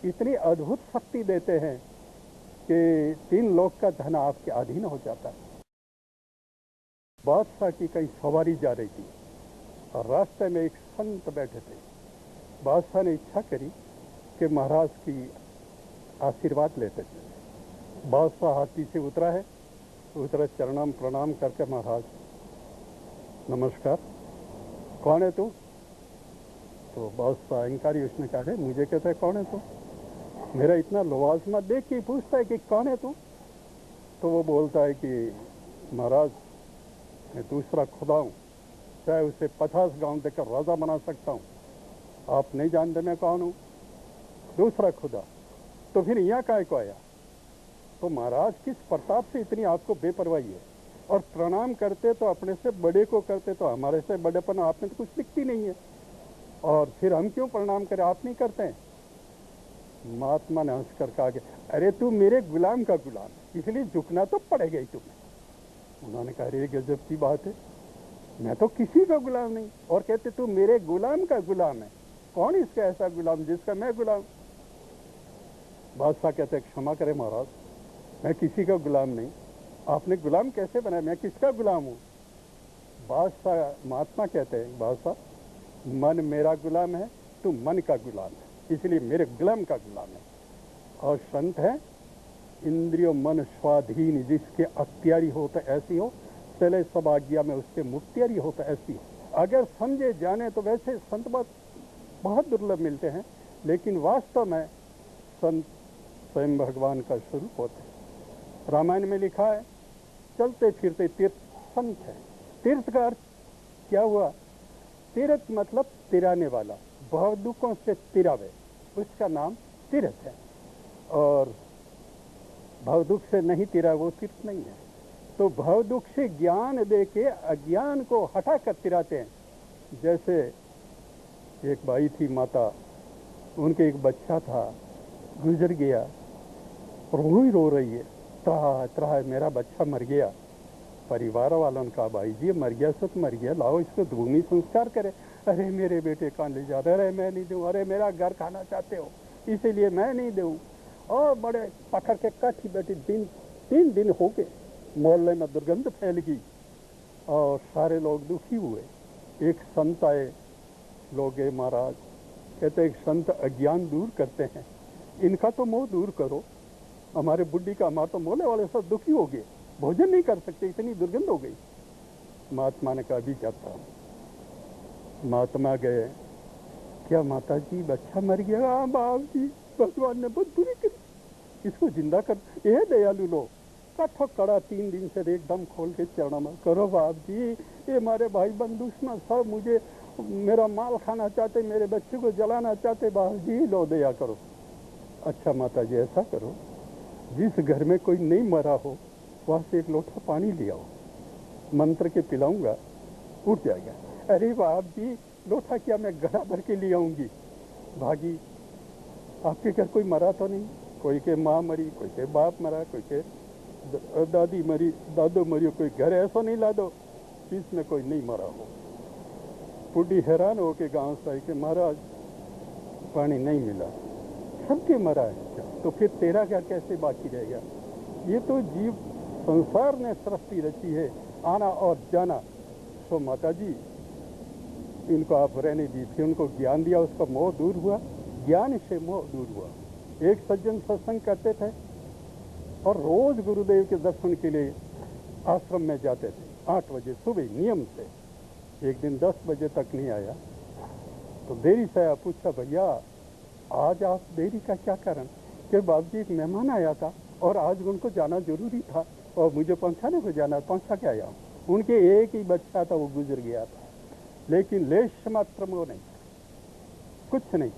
इतनी अद्भुत शक्ति देते हैं कि 3 लोक का धन आपके अधीन हो जाता है। बादशाह की कहीं सवारी जा रही थी और रास्ते में एक संत बैठे थे। बादशाह ने इच्छा करी कि महाराज की आशीर्वाद लेते थे। बादशाह हाथी से उतरा है, उतरा चरणाम प्रणाम करके, महाराज नमस्कार, कौन है तू? तो बादशाह अहंकारी उसने कहा है, मुझे कहता है कौन है तू? मेरा इतना लवाजमा देख के पूछता है कि कौन है तू? तो वो बोलता है कि महाराज मैं दूसरा खुदा हूँ, चाहे उसे 50 गांव देकर राजा बना सकता हूँ। आप नहीं जानते मैं कौन हूँ? दूसरा खुदा। तो फिर यहाँ काय को आया? तो महाराज किस प्रताप से इतनी आपको बेपरवाही है? और प्रणाम करते तो अपने से बड़े को करते, तो हमारे से बड़ेपन आप में तो कुछ दिखती नहीं है, और फिर हम क्यों प्रणाम करें? आप नहीं करते हैं। महात्मा ने हंस कर कहा कि अरे तू मेरे गुलाम का गुलाम, इसलिए झुकना तो पड़ेगा ही तुम्हें। उन्होंने कहा अरे गजब की बात है, मैं तो किसी का गुलाम नहीं, और कहते तू मेरे गुलाम का गुलाम है। कौन इसका ऐसा गुलाम जिसका मैं गुलाम? बादशाह कहते क्षमा करें महाराज, मैं किसी का गुलाम नहीं। आपने गुलाम कैसे बनाया? मैं किसका गुलाम हूँ? बादशाह महात्मा कहते हैं, बादशाह मन मेरा गुलाम है, तू मन का गुलाम है, इसलिए मेरे गुलाम का गुलाम है। और संत है इंद्रियों मन स्वाधीन, जिसके अख्तियारी होता ऐसी हो, चले सब आज्ञा में उसके मुख्तियारी होता ऐसी हो। अगर समझे जाने तो वैसे संत बात बहुत दुर्लभ मिलते हैं, लेकिन वास्तव में संत स्वयं भगवान का स्वरूप होते हैं। रामायण में लिखा है चलते फिरते तीर्थ संत है। तीर्थ का अर्थ क्या हुआ? तीर्थ मतलब तिराने वाला, भव दुखों से तिरावे, उसका नाम तीर्थ है। और भव दुख से नहीं तिरा वो तीर्थ नहीं है। तो भव दुख से ज्ञान दे के अज्ञान को हटा कर तिराते हैं। जैसे एक बाई थी माता, उनके एक बच्चा था, गुजर गया, और वो ही रो रही है, त्राह त्राह मेरा बच्चा मर गया। परिवार वालों ने कहा भाई जी मर गया सो तो मर गया, लाओ इसको भूमि संस्कार करे। अरे मेरे बेटे कहाँ ले जा रहे? अरे मैं नहीं दूँ। अरे मेरा घर खाना चाहते हो इसीलिए मैं नहीं दूँ। और बड़े पकड़ के काठी बैठी, 3 दिन हो गए, मोहल्ले में दुर्गंध फैल गई और सारे लोग दुखी हुए। एक संत आए, लोग महाराज कहते एक संत अज्ञान दूर करते हैं, इनका तो मोह दूर करो। हमारे बुढ़ी का, हमारे तो मोहल्ले वाले सब दुखी हो गए, भोजन नहीं कर सकते, इतनी दुर्गंध हो गई। महात्मा ने कहा अभी जाता हूं। महात्मा गए, क्या माता जी बच्चा मर गया? हाँ बाप जी, भगवान ने बहुत बुरी करी, इसको जिंदा कर। ये दयालु लोग कठो कड़ा 3 दिन से एकदम खोल के चरणों में करो बाप जी, ये हमारे भाई बंधु सब मुझे मेरा माल खाना चाहते, मेरे बच्चे को जलाना चाहते, बाप जी लो दया करो। अच्छा माता जी ऐसा करो, जिस घर में कोई नहीं मरा हो वहां से एक लोटा पानी ले आओ, मंत्र के पिलाऊंगा उठ जाएगा। अरे बाप जी लोटा क्या, मैं गला भर के ले आऊंगी। भागी, आपके घर कोई मरा तो नहीं? कोई के माँ मरी, कोई के बाप मरा, कोई के दादी मरी, दादो मरी, कोई घर ऐसा नहीं ला दो जिसमें कोई नहीं मरा हो। बुढ़ी हैरान हो के गाँव से आई कि महाराज पानी नहीं मिला, सबके मरा है, तो फिर तेरा घर कैसे बाकी रहेगा? ये तो जीव संसार ने सृष्टि रची है, आना और जाना। तो माता जी इनको आप रहने दी थी, उनको ज्ञान दिया, उसका मोह दूर हुआ, ज्ञान से मोह दूर हुआ। एक सज्जन सत्संग करते थे और रोज गुरुदेव के दर्शन के लिए आश्रम में जाते थे 8 बजे सुबह नियम से। एक दिन 10 बजे तक नहीं आया तो देरी से आया, पूछा भैया आज आप देरी का क्या कारण? कि बाबू जी एक मेहमान आया था और आज उनको जाना जरूरी था और मुझे पहुंचाने को जाना, पहुंचा के आया हूँ। उनके एक ही बच्चा था, वो गुजर गया था, लेकिन लेश मात्र वो नहीं, कुछ नहीं।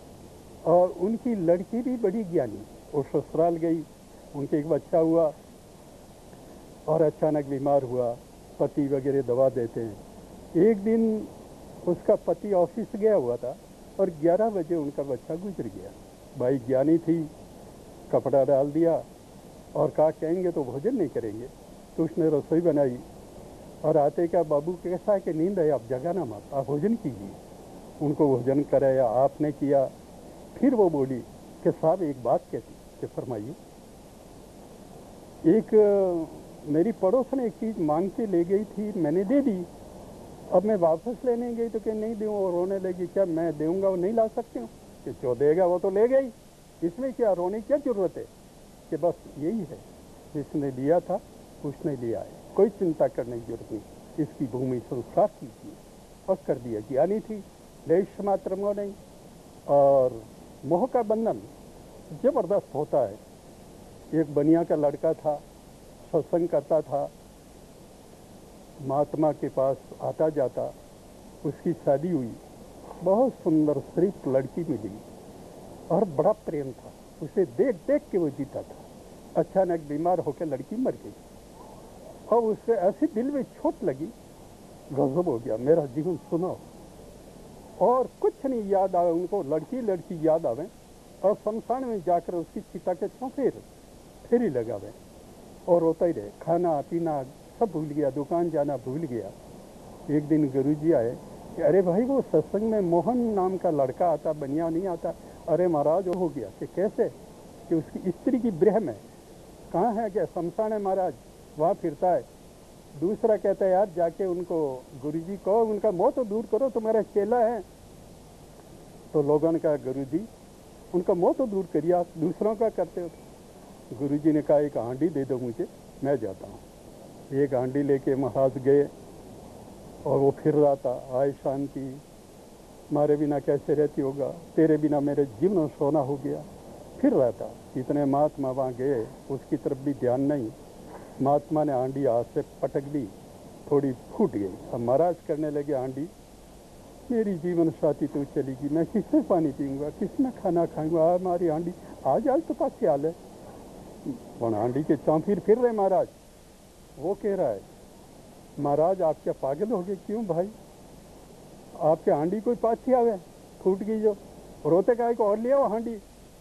और उनकी लड़की भी बड़ी ज्ञानी, वो ससुराल गई, उनके एक बच्चा हुआ और अचानक बीमार हुआ, पति वगैरह दवा देते हैं। एक दिन उसका पति ऑफिस गया हुआ था, और 11 बजे उनका बच्चा गुजर गया। भाई ज्ञानी थी, कपड़ा डाल दिया और कहा कहेंगे तो भोजन नहीं करेंगे, तो उसने रसोई बनाई और आते का बाबू कैसा है कि नींद है, आप जगाना मत, आप भोजन कीजिए। उनको भोजन कराया, आपने किया। फिर वो बोली कि साहब एक बात कहती कि फरमाइए। एक मेरी पड़ोसन एक चीज़ मांग के ले गई थी, मैंने दे दी, अब मैं वापस लेने गई तो कि नहीं दूँ, और रोने लगी। क्या मैं दूंगा वो नहीं ला सकती हूँ? कि जो देगा वो तो ले गई, इसमें क्या रोने की क्या जरूरत है? कि बस यही है, जिसने लिया था उसने लिया है, कोई चिंता करने की जरूरत नहीं, इसकी भूमि संस्कार कीजिए। और कर दिया। ज्ञानी थी, लेश मात्र मोह नहीं। और मोह का बंधन जबरदस्त होता है। एक बनिया का लड़का था, सत्संग करता था, महात्मा के पास आता जाता। उसकी शादी हुई, बहुत सुंदर सिर्फ लड़की मिली और बड़ा प्रेम था, उसे देख देख के वो जीता था। अचानक बीमार होकर लड़की मर गई और उससे ऐसी दिल में चोट लगी, गजब हो गया, मेरा जीवन सुनाओ। और कुछ नहीं याद आवे उनको, लड़की लड़की याद आवे और शमशान में जाकर उसकी चिता के चौफेर फेरी लगावे और रोता ही रहे। खाना पीना सब भूल गया, दुकान जाना भूल गया। एक दिन गुरुजी आए कि अरे भाई वो सत्संग में मोहन नाम का लड़का आता, बनिया नहीं आता। अरे महाराज वो हो गया। कि कैसे? कि उसकी स्त्री की ब्रह्म है। कहाँ है? क्या शमशान है महाराज, वहाँ फिरता है। दूसरा कहता है यार जाके उनको गुरुजी को उनका मोह तो दूर करो, तुम्हारा चेला है। तो लोगों ने कहा गुरुजी उनका मोह तो दूर करिए, आप दूसरों का करते हो। गुरुजी ने कहा एक हांडी दे दो मुझे, मैं जाता हूँ। एक हांडी लेके महाराज गए और वो फिर रहा था, आए शांति, मारे बिना कैसे रहती होगा, तेरे बिना मेरे जीवन सोना हो गया, फिर रहा था। इतने महात्मा वहाँ गए, उसकी तरफ भी ध्यान नहीं। महात्मा ने हांडी हाथ से पटक दी, थोड़ी फूट गई। अब महाराज करने लगे हांडी, मेरी जीवन साथी तो चली गई, मैं किसमें पानी पीऊंगा, किसमें खाना खाऊंगा, हमारी हांडी आज तो पास हाल है। हांडी के चौफिर फिर रहे महाराज। वो कह रहा है महाराज आप क्या पागल हो गए? क्यों भाई, आपके हांडी कोई पाछी आवे, फूट गई जो, रोते का को और लिया वो हांडी।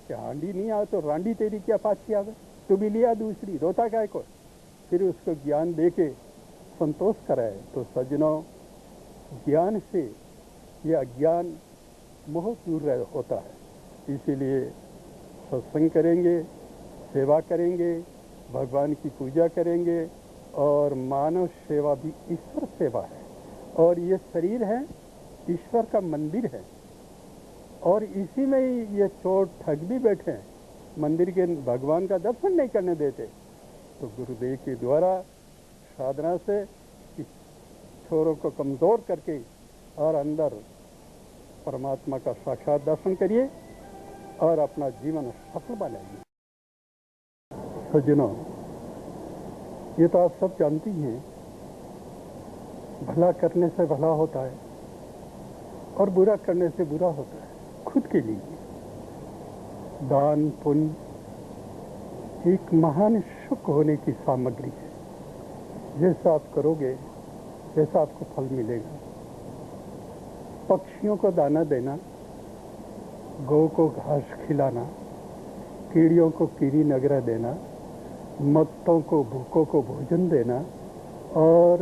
क्या हांडी नहीं आवे तो रांडी तेरी क्या पाछी आवे, तू भी लिया दूसरी, रोता का को। फिर उसको ज्ञान दे के संतोष कराए। तो सज्जनों, ज्ञान से यह अज्ञान मोह दूर होता है। इसीलिए सत्संग करेंगे, सेवा करेंगे, भगवान की पूजा करेंगे, और मानव सेवा भी ईश्वर सेवा है। और ये शरीर है, ईश्वर का मंदिर है, और इसी में ही ये चोर ठग भी बैठे हैं, मंदिर के भगवान का दर्शन नहीं करने देते। तो गुरुदेव के द्वारा साधना से इस छोरों को कमजोर करके और अंदर परमात्मा का साक्षात दर्शन करिए और अपना जीवन सफल बनाइए। सज्जनों, ये तो आप सब जानती हैं, भला करने से भला होता है और बुरा करने से बुरा होता है। खुद के लिए दान पुण्य एक महान सुख होने की सामग्री है। जैसा आप करोगे वैसा आपको फल मिलेगा। पक्षियों को दाना देना, गौ को घास खिलाना, कीड़ियों को कीड़ी नगरा देना, मत्तों को भूखों को भोजन देना, और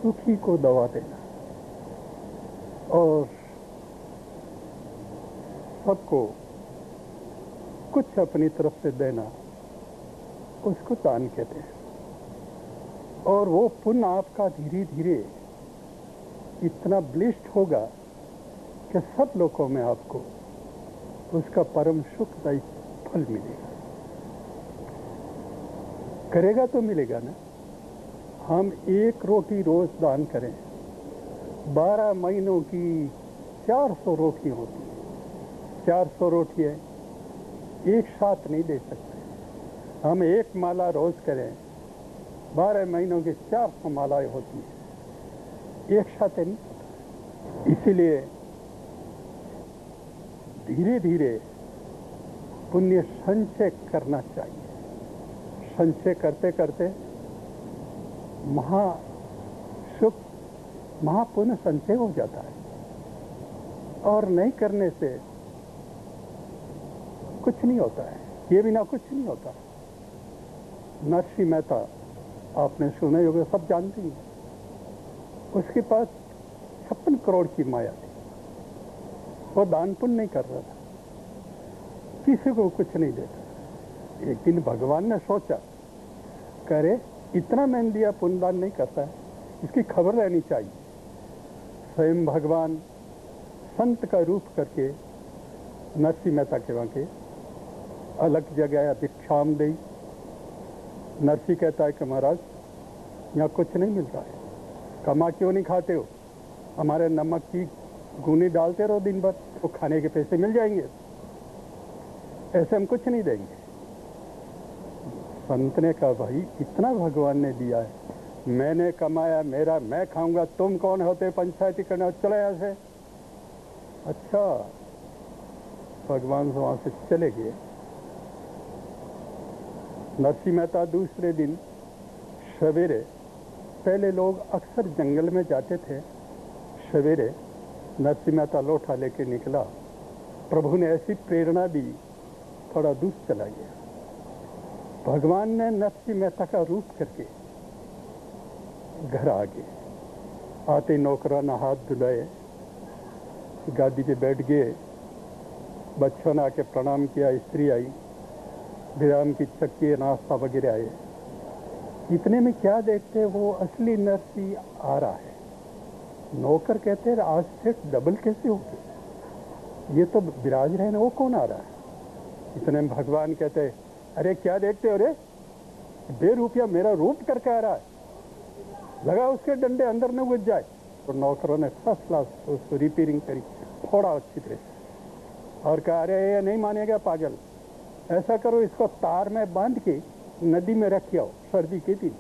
दुखी को दवा देना, और सबको कुछ अपनी तरफ से देना, उसको दान कहते हैं। और वो पुण्य आपका धीरे धीरे इतना ब्लिष्ट होगा कि सब लोगों में आपको उसका परम सुखदायी फल मिलेगा। करेगा तो मिलेगा ना। हम एक रोटी रोज दान करें, 12 महीनों की 400 रोटियां होती हैं। 400 रोटियां एक साथ नहीं दे सकते। हम एक माला रोज करें, 12 महीनों की 400 मालाएं होती हैं, एक साथ नहीं। इसीलिए धीरे धीरे पुण्य संचय करना चाहिए। संचय करते करते महासुख, महापुण्य संचय हो जाता है। और नहीं करने से कुछ नहीं होता है, ये बिना कुछ नहीं होता। नरसिंह मेहता आपने सुने होंगे, सब जानते हैं। उसके पास 56 करोड़ की माया थी। वो दान पुण्य नहीं कर रहा था, किसी को कुछ नहीं देता। एक दिन भगवान ने सोचा, करे इतना मैंने दिया, पुण्य दान नहीं करता है, इसकी खबर रहनी चाहिए। स्वयं भगवान संत का रूप करके नरसिंह मेहता के वहाँ के अलग जगह भिक्षाम दी। नरसिंह कहता है कि महाराज यहाँ कुछ नहीं मिलता है, कमा क्यों नहीं खाते हो? हमारे नमक की गूनी डालते रहो दिन भर, तो खाने के पैसे मिल जाएंगे, ऐसे हम कुछ नहीं देंगे। संत ने कहा, भाई इतना भगवान ने दिया है, मैंने कमाया, मेरा मैं खाऊंगा, तुम कौन होते पंचायती करने, चले ऐसे। अच्छा, भगवान वहां से चले गए। नरसिंह मेहता दूसरे दिन सवेरे, पहले लोग अक्सर जंगल में जाते थे, सवेरे नरसिंह मेहता लोटा लेके निकला। प्रभु ने ऐसी प्रेरणा दी, थोड़ा दूर चला गया। भगवान ने नरसिंह मेहता का रूप करके घर आ गए। आते नौकराना हाथ धुलाए, गादी पे बैठ गए। बच्चों ने आके प्रणाम किया, स्त्री आई, विराम की चक्की नाश्ता वगैरह आए। इतने में क्या देखते, वो असली नरसिंह आ रहा है। नौकर कहते हैं, आज से डबल कैसे हो गए, ये तो विराज रहे ना, वो कौन आ रहा है? इतने में भगवान कहते, अरे क्या देखते हो रे, 1.5 रुपया मेरा रूप करके आ रहा है, लगा उसके डंडे अंदर न घुस जाए। तो नौकरों ने फर्स्ट क्लास उसको रिपेयरिंग करी, थोड़ा अच्छी तरह से, और कहा, अरे ये नहीं मानेगा पागल, ऐसा करो इसको तार में बांध के नदी में रख आओ, सर्दी के दिन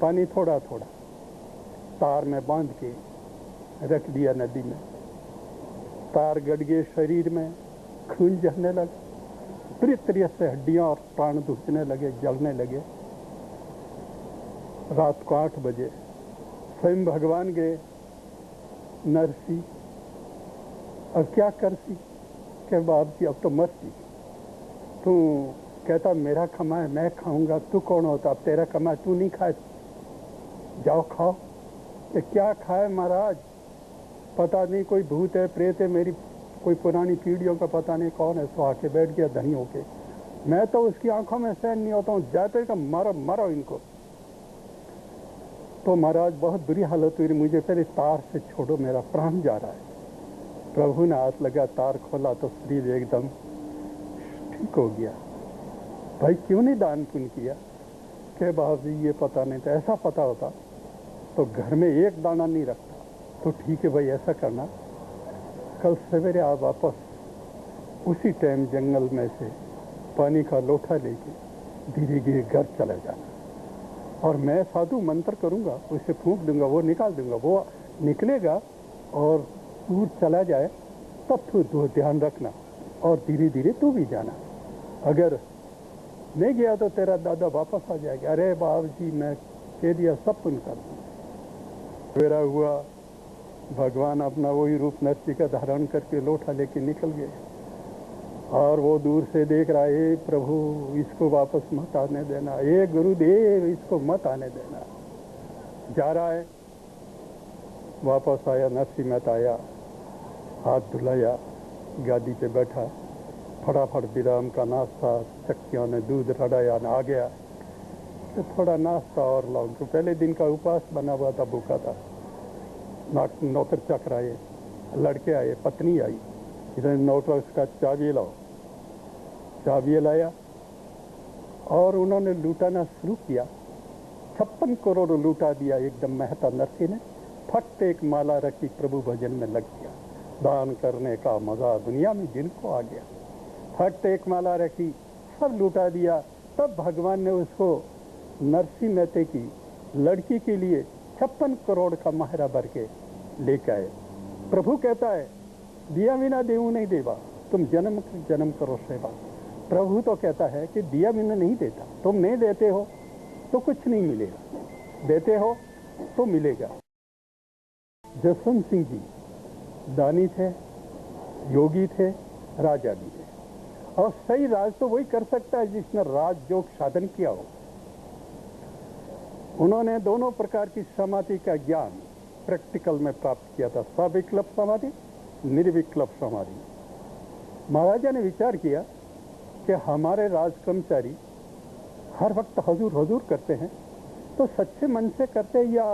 पानी थोड़ा थोड़ा तार में बांध के रख दिया नदी में। तार गड़ गए शरीर में, खून जलने लगा, पूरी तरह से हड्डियां और प्राण दुखने लगे, जलने लगे। रात को 8 बजे स्वयं भगवान गए, नरसी अब क्या करती, के बाप जी अब तो मरती, तू कहता मेरा कमाए मैं खाऊंगा, तू कौन होता, अब तेरा कमाए तू नहीं खाए, जाओ खाओ। तो क्या खाए महाराज, पता नहीं कोई भूत है, प्रेत है, मेरी कोई पुरानी पीढ़ियों का पता नहीं कौन है, सो आके बैठ गया धनी होके। मैं तो उसकी आंखों में सहन नहीं होता हूँ, जाते का मारो मारो इनको। तो महाराज बहुत बुरी हालत हुई, मुझे पहले तार से छोड़ो, मेरा प्राण जा रहा है। प्रभु ने हाथ लगा, तार खोला तो शरीर एकदम ठीक हो गया। भाई क्यों नहीं दान पुण्य किया? के बाबू ये पता नहीं था, ऐसा पता होता तो घर में एक दाना नहीं रखता। तो ठीक है भाई, ऐसा करना, कल सवेरे आप वापस उसी टाइम जंगल में से पानी का लोटा लेके धीरे धीरे घर चले जाना, और मैं साधु मंत्र करूंगा, उसे फूंक दूंगा, वो निकाल दूंगा, वो निकलेगा और दूर चला जाए, तब तू ध्यान रखना और धीरे धीरे तू भी जाना। अगर नहीं गया तो तेरा दादा वापस आ जाएगा। अरे बाबू जी मैं कह दिया, सब पुण्य कर दूंगा। सवेरा हुआ, भगवान अपना वही रूप नरसिंह का धारण करके लोटा लेके निकल गए, और वो दूर से देख रहा है, प्रभु इसको वापस मत आने देना, ये गुरुदेव इसको मत आने देना। जा रहा है, वापस आया, नरसिंह मेहता आया, हाथ धुलाया, गादी पे बैठा, फटाफट विराम का नाश्ता, चक्कियों ने दूध रड़ाया, आ गया तो थोड़ा नाश्ता और लाऊं। तो पहले दिन का उपवास बना हुआ था, भूखा था। नौकर चक्र आए, लड़के आए, पत्नी आई, इधर नौकर उसका चाबी लाओ, चाबी लाया, और उन्होंने लूटाना शुरू किया। 56 करोड़ लूटा दिया एकदम मेहता नरसिंह ने। फट एक माला रखी, प्रभु भजन में लग गया। दान करने का मजा दुनिया में जिनको आ गया। फट एक माला रखी, सब लूटा दिया। तब भगवान ने उसको नरसिंह मेहते की लड़की के लिए 56 करोड़ का महरा भर के लेके आए। प्रभु कहता है, दिया बिना देऊ नहीं देवा, तुम जन्म जन्म करो सेवा। प्रभु तो कहता है कि दिया बिना नहीं देता, तुम नहीं देते हो तो कुछ नहीं मिलेगा, देते हो तो मिलेगा। जसवंत सिंह जी दानी थे, योगी थे, राजा भी थे। और सही राज तो वही कर सकता है जिसने राजयोग साधन किया हो। उन्होंने दोनों प्रकार की समाधि का ज्ञान प्रैक्टिकल में प्राप्त किया था, सविकल्प समाधि, निर्विकल्प समाधि। महाराजा ने विचार किया कि हमारे राज कर्मचारी हर वक्त हजूर हजूर करते हैं, तो सच्चे मन से करते या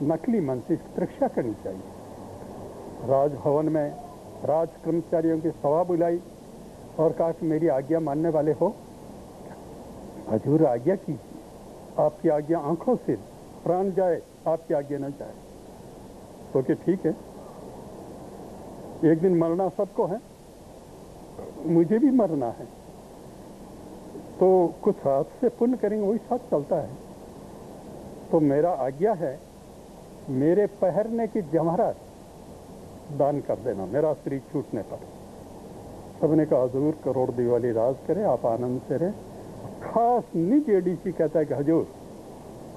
नकली मन से, इसकी परीक्षा करनी चाहिए। राजभवन में राज कर्मचारियों की सभा बुलाई और कहा कि मेरी आज्ञा मानने वाले हो, हजूर आज्ञा कीजिए, आपकी आज्ञा आंखों से, प्राण जाए आपकी आज्ञा न जाए। तो कि ठीक है, एक दिन मरना सबको है, मुझे भी मरना है, तो कुछ हाथ से पुण्य करेंगे, वही साथ चलता है। तो मेरा आज्ञा है, मेरे पहनने की जवाहरात दान कर देना मेरा शरीर छूटने पर। सबने कहा हजूर करोड़ दिवाली राज करे, आप आनंद से रहे। खास निज एडीसी कहता है कि हजूर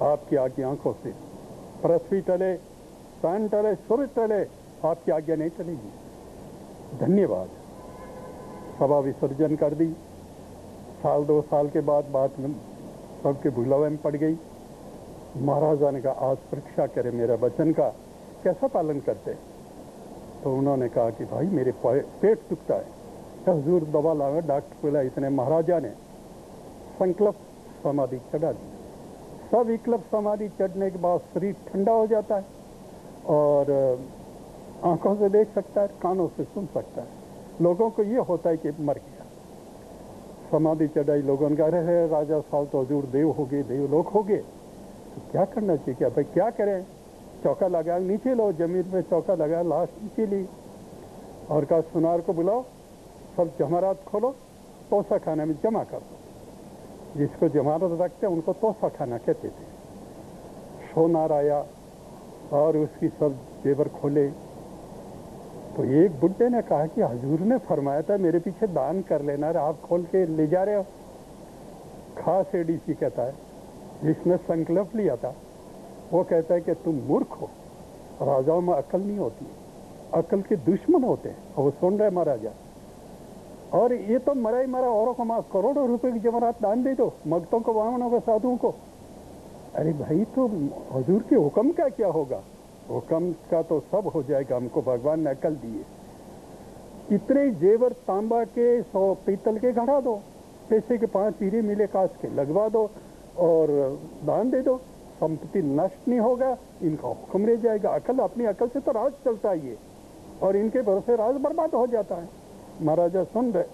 आपकी आज्ञा आंखों से, पृथ्वी टले, सन टले, सूर्य टले, आपकी आज्ञा नहीं चलेगी। धन्यवाद। सभा विसर्जन कर दी। साल 2 साल के बाद बात में सबके भुलावे में पड़ गई। महाराजा ने कहा आज परीक्षा करे मेरा वचन का, कैसा पालन करते। तो उन्होंने कहा कि भाई मेरे पेट दुखता है, हजूर दवा लावे। डॉक्टर बोला, इतने महाराजा ने संकल्प समाधि चढ़ा दी। सविकल्प समाधि चढ़ने के बाद शरीर ठंडा हो जाता है और आंखों से देख सकता है, कानों से सुन सकता है। लोगों को ये होता है कि मर गया। समाधि चढ़ाई, लोगों ने कहा अरे राजा साहब तो हजूर देव हो गए, देवलोक हो गए, तो क्या करना चाहिए। क्या भाई क्या करें, चौका लगाया, नीचे लो, जमीन पे चौका लगाया, लाश नीचे ली और कहा सुनार को बुलाओ, सब जमारात खोलो, तोसा खाने में जमा कर दो। जिसको जमानत रखते उनको तोसा खाना कहते थे। सोनार आया और उसकी सब जेवर खोले। तो एक बुड्ढे ने कहा कि हजूर ने फरमाया था मेरे पीछे दान कर लेना, आप खोल के ले जा रहे हो। खास एडीसी कहता है, जिसने संकल्प लिया था, वो कहता है कि तुम मूर्ख हो, राजाओं में अकल नहीं होती, अकल के दुश्मन होते हैं। और वो सुन रहे महाराजा, और ये तो मरा ही मरा, औरों को मां करोड़ों रुपए की जवाहरात दान दे दो, मगतों को, वामनों को, साधुओं को। अरे भाई, तो हजूर के हुक्म का क्या होगा। हुक्म का तो सब हो जाएगा, हमको भगवान ने अकल दी है। इतने जेवर तांबा के, 100 पीतल के गढ़ा दो, पैसे के 5 हीरे मिले कांच के लगवा दो और दान दे दो, संपत्ति नष्ट नहीं होगा, इनका हुक्म रह जाएगा। अकल, अपनी अकल से तो राज चलता है ये, और इनके भरोसे राज बर्बाद हो जाता है। महाराजा सुन रहे।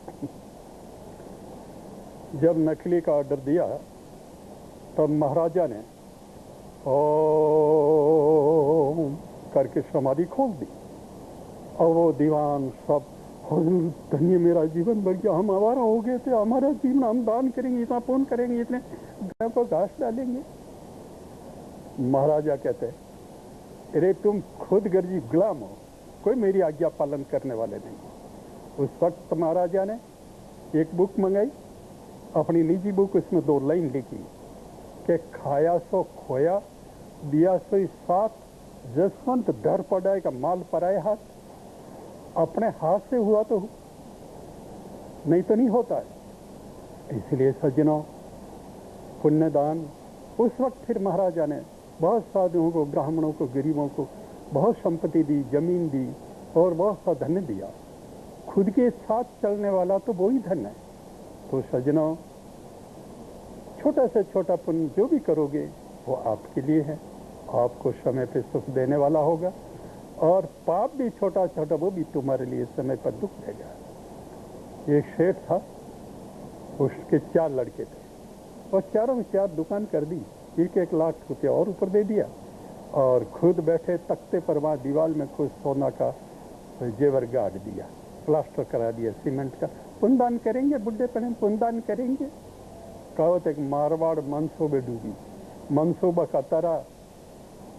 जब नकली का ऑर्डर दिया तब महाराजा ने ओम करके समाधि खोल दी और वो दीवान सब, हुजूर धन्य मेरा जीवन बढ़ गया, हम आवारा हो गए थे, हमारा जीवन, हम दान करेंगे, इतना पुण्य करेंगे, इतने गायों को घास डालेंगे। महाराजा कहते अरे तुम खुद गर्जी गुलाम हो, कोई मेरी आज्ञा पालन करने वाले नहीं। उस वक्त महाराजा ने एक बुक मंगाई, अपनी निजी बुक, उसमें 2 लाइन लिखी कि खाया सो खोया, दिया सो साथ, जसवंत डर पड़ाएगा माल पराए हाथ। अपने हाथ से हुआ तो नहीं तो नहीं होता है। इसलिए सज्जनों, पुण्यदान। उस वक्त फिर महाराजा ने बहुत साधुओं को, ब्राह्मणों को, गरीबों को बहुत संपत्ति दी, जमीन दी और बहुत सा धन दिया। खुद के साथ चलने वाला तो वो ही धन है। तो सज्जनों, छोटा से छोटा पुण्य जो भी करोगे वो आपके लिए है, आपको समय पे सुख देने वाला होगा, और पाप भी छोटा छोटा वो भी तुम्हारे लिए समय पर दुख देगा। एक सेठ था, उसके 4 लड़के थे और चारों में 4 दुकान कर दी, 1-1 लाख रुपया और ऊपर दे दिया, और खुद बैठे तख्ते पर वहाँ दीवार में कुछ सोना का जेवर गाड़ दिया, प्लास्टर करा दिया सीमेंट का। पुण्यदान करेंगे, बुढ़े पड़े पुण्यदान करेंगे। कहावत एक मारवाड़ मनसूबे डूबी, मनसूबा का तारा।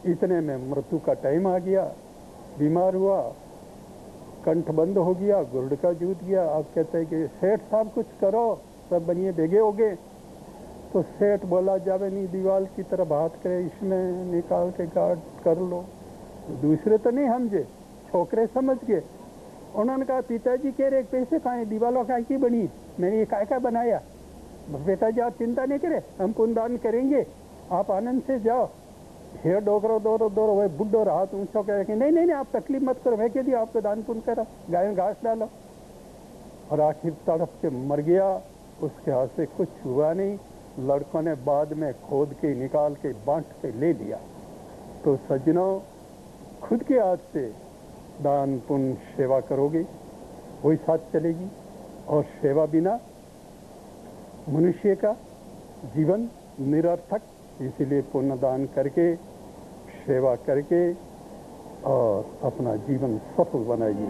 इतने में मृत्यु का टाइम आ गया, बीमार हुआ, कंठ बंद हो गया, गुर्द का जूत गया। आप कहते हैं कि सेठ साहब कुछ करो, सब बनिए बेगे हो गए। तो सेठ बोला, जावे नहीं दीवार की तरफ हाथ करे, इसमें निकाल के गार्ड कर लो। दूसरे तो नहीं समझे, छोकरे समझ गए। उन्होंने कहा पिताजी कह रहे पैसे कहाँ हैं, दीवालों काय की बनी है, मैंने ये काय का बनाया। पिताजी आप चिंता नहीं करें, हम पुण्यदान करेंगे, आप आनंद से जाओ। हे डोकरो दौरो दौरो वही बुढ़ो हाथ ऊंचो कह कि नहीं नहीं नहीं, आप तकलीफ मत करो, मैं कह दिया आपको दान पुण्य करो, गाय में घास डालो। और आखिर तड़प के मर गया, उसके हाथ से कुछ हुआ नहीं। लड़कों ने बाद में खोद के निकाल के बांट के ले लिया। तो सज्जनों, खुद के हाथ से दान पुण्य सेवा करोगे वही साथ चलेगी। और सेवा बिना मनुष्य का जीवन निरर्थक, इसीलिए पुण्य दान करके, सेवा करके और अपना जीवन सफल बनाइए।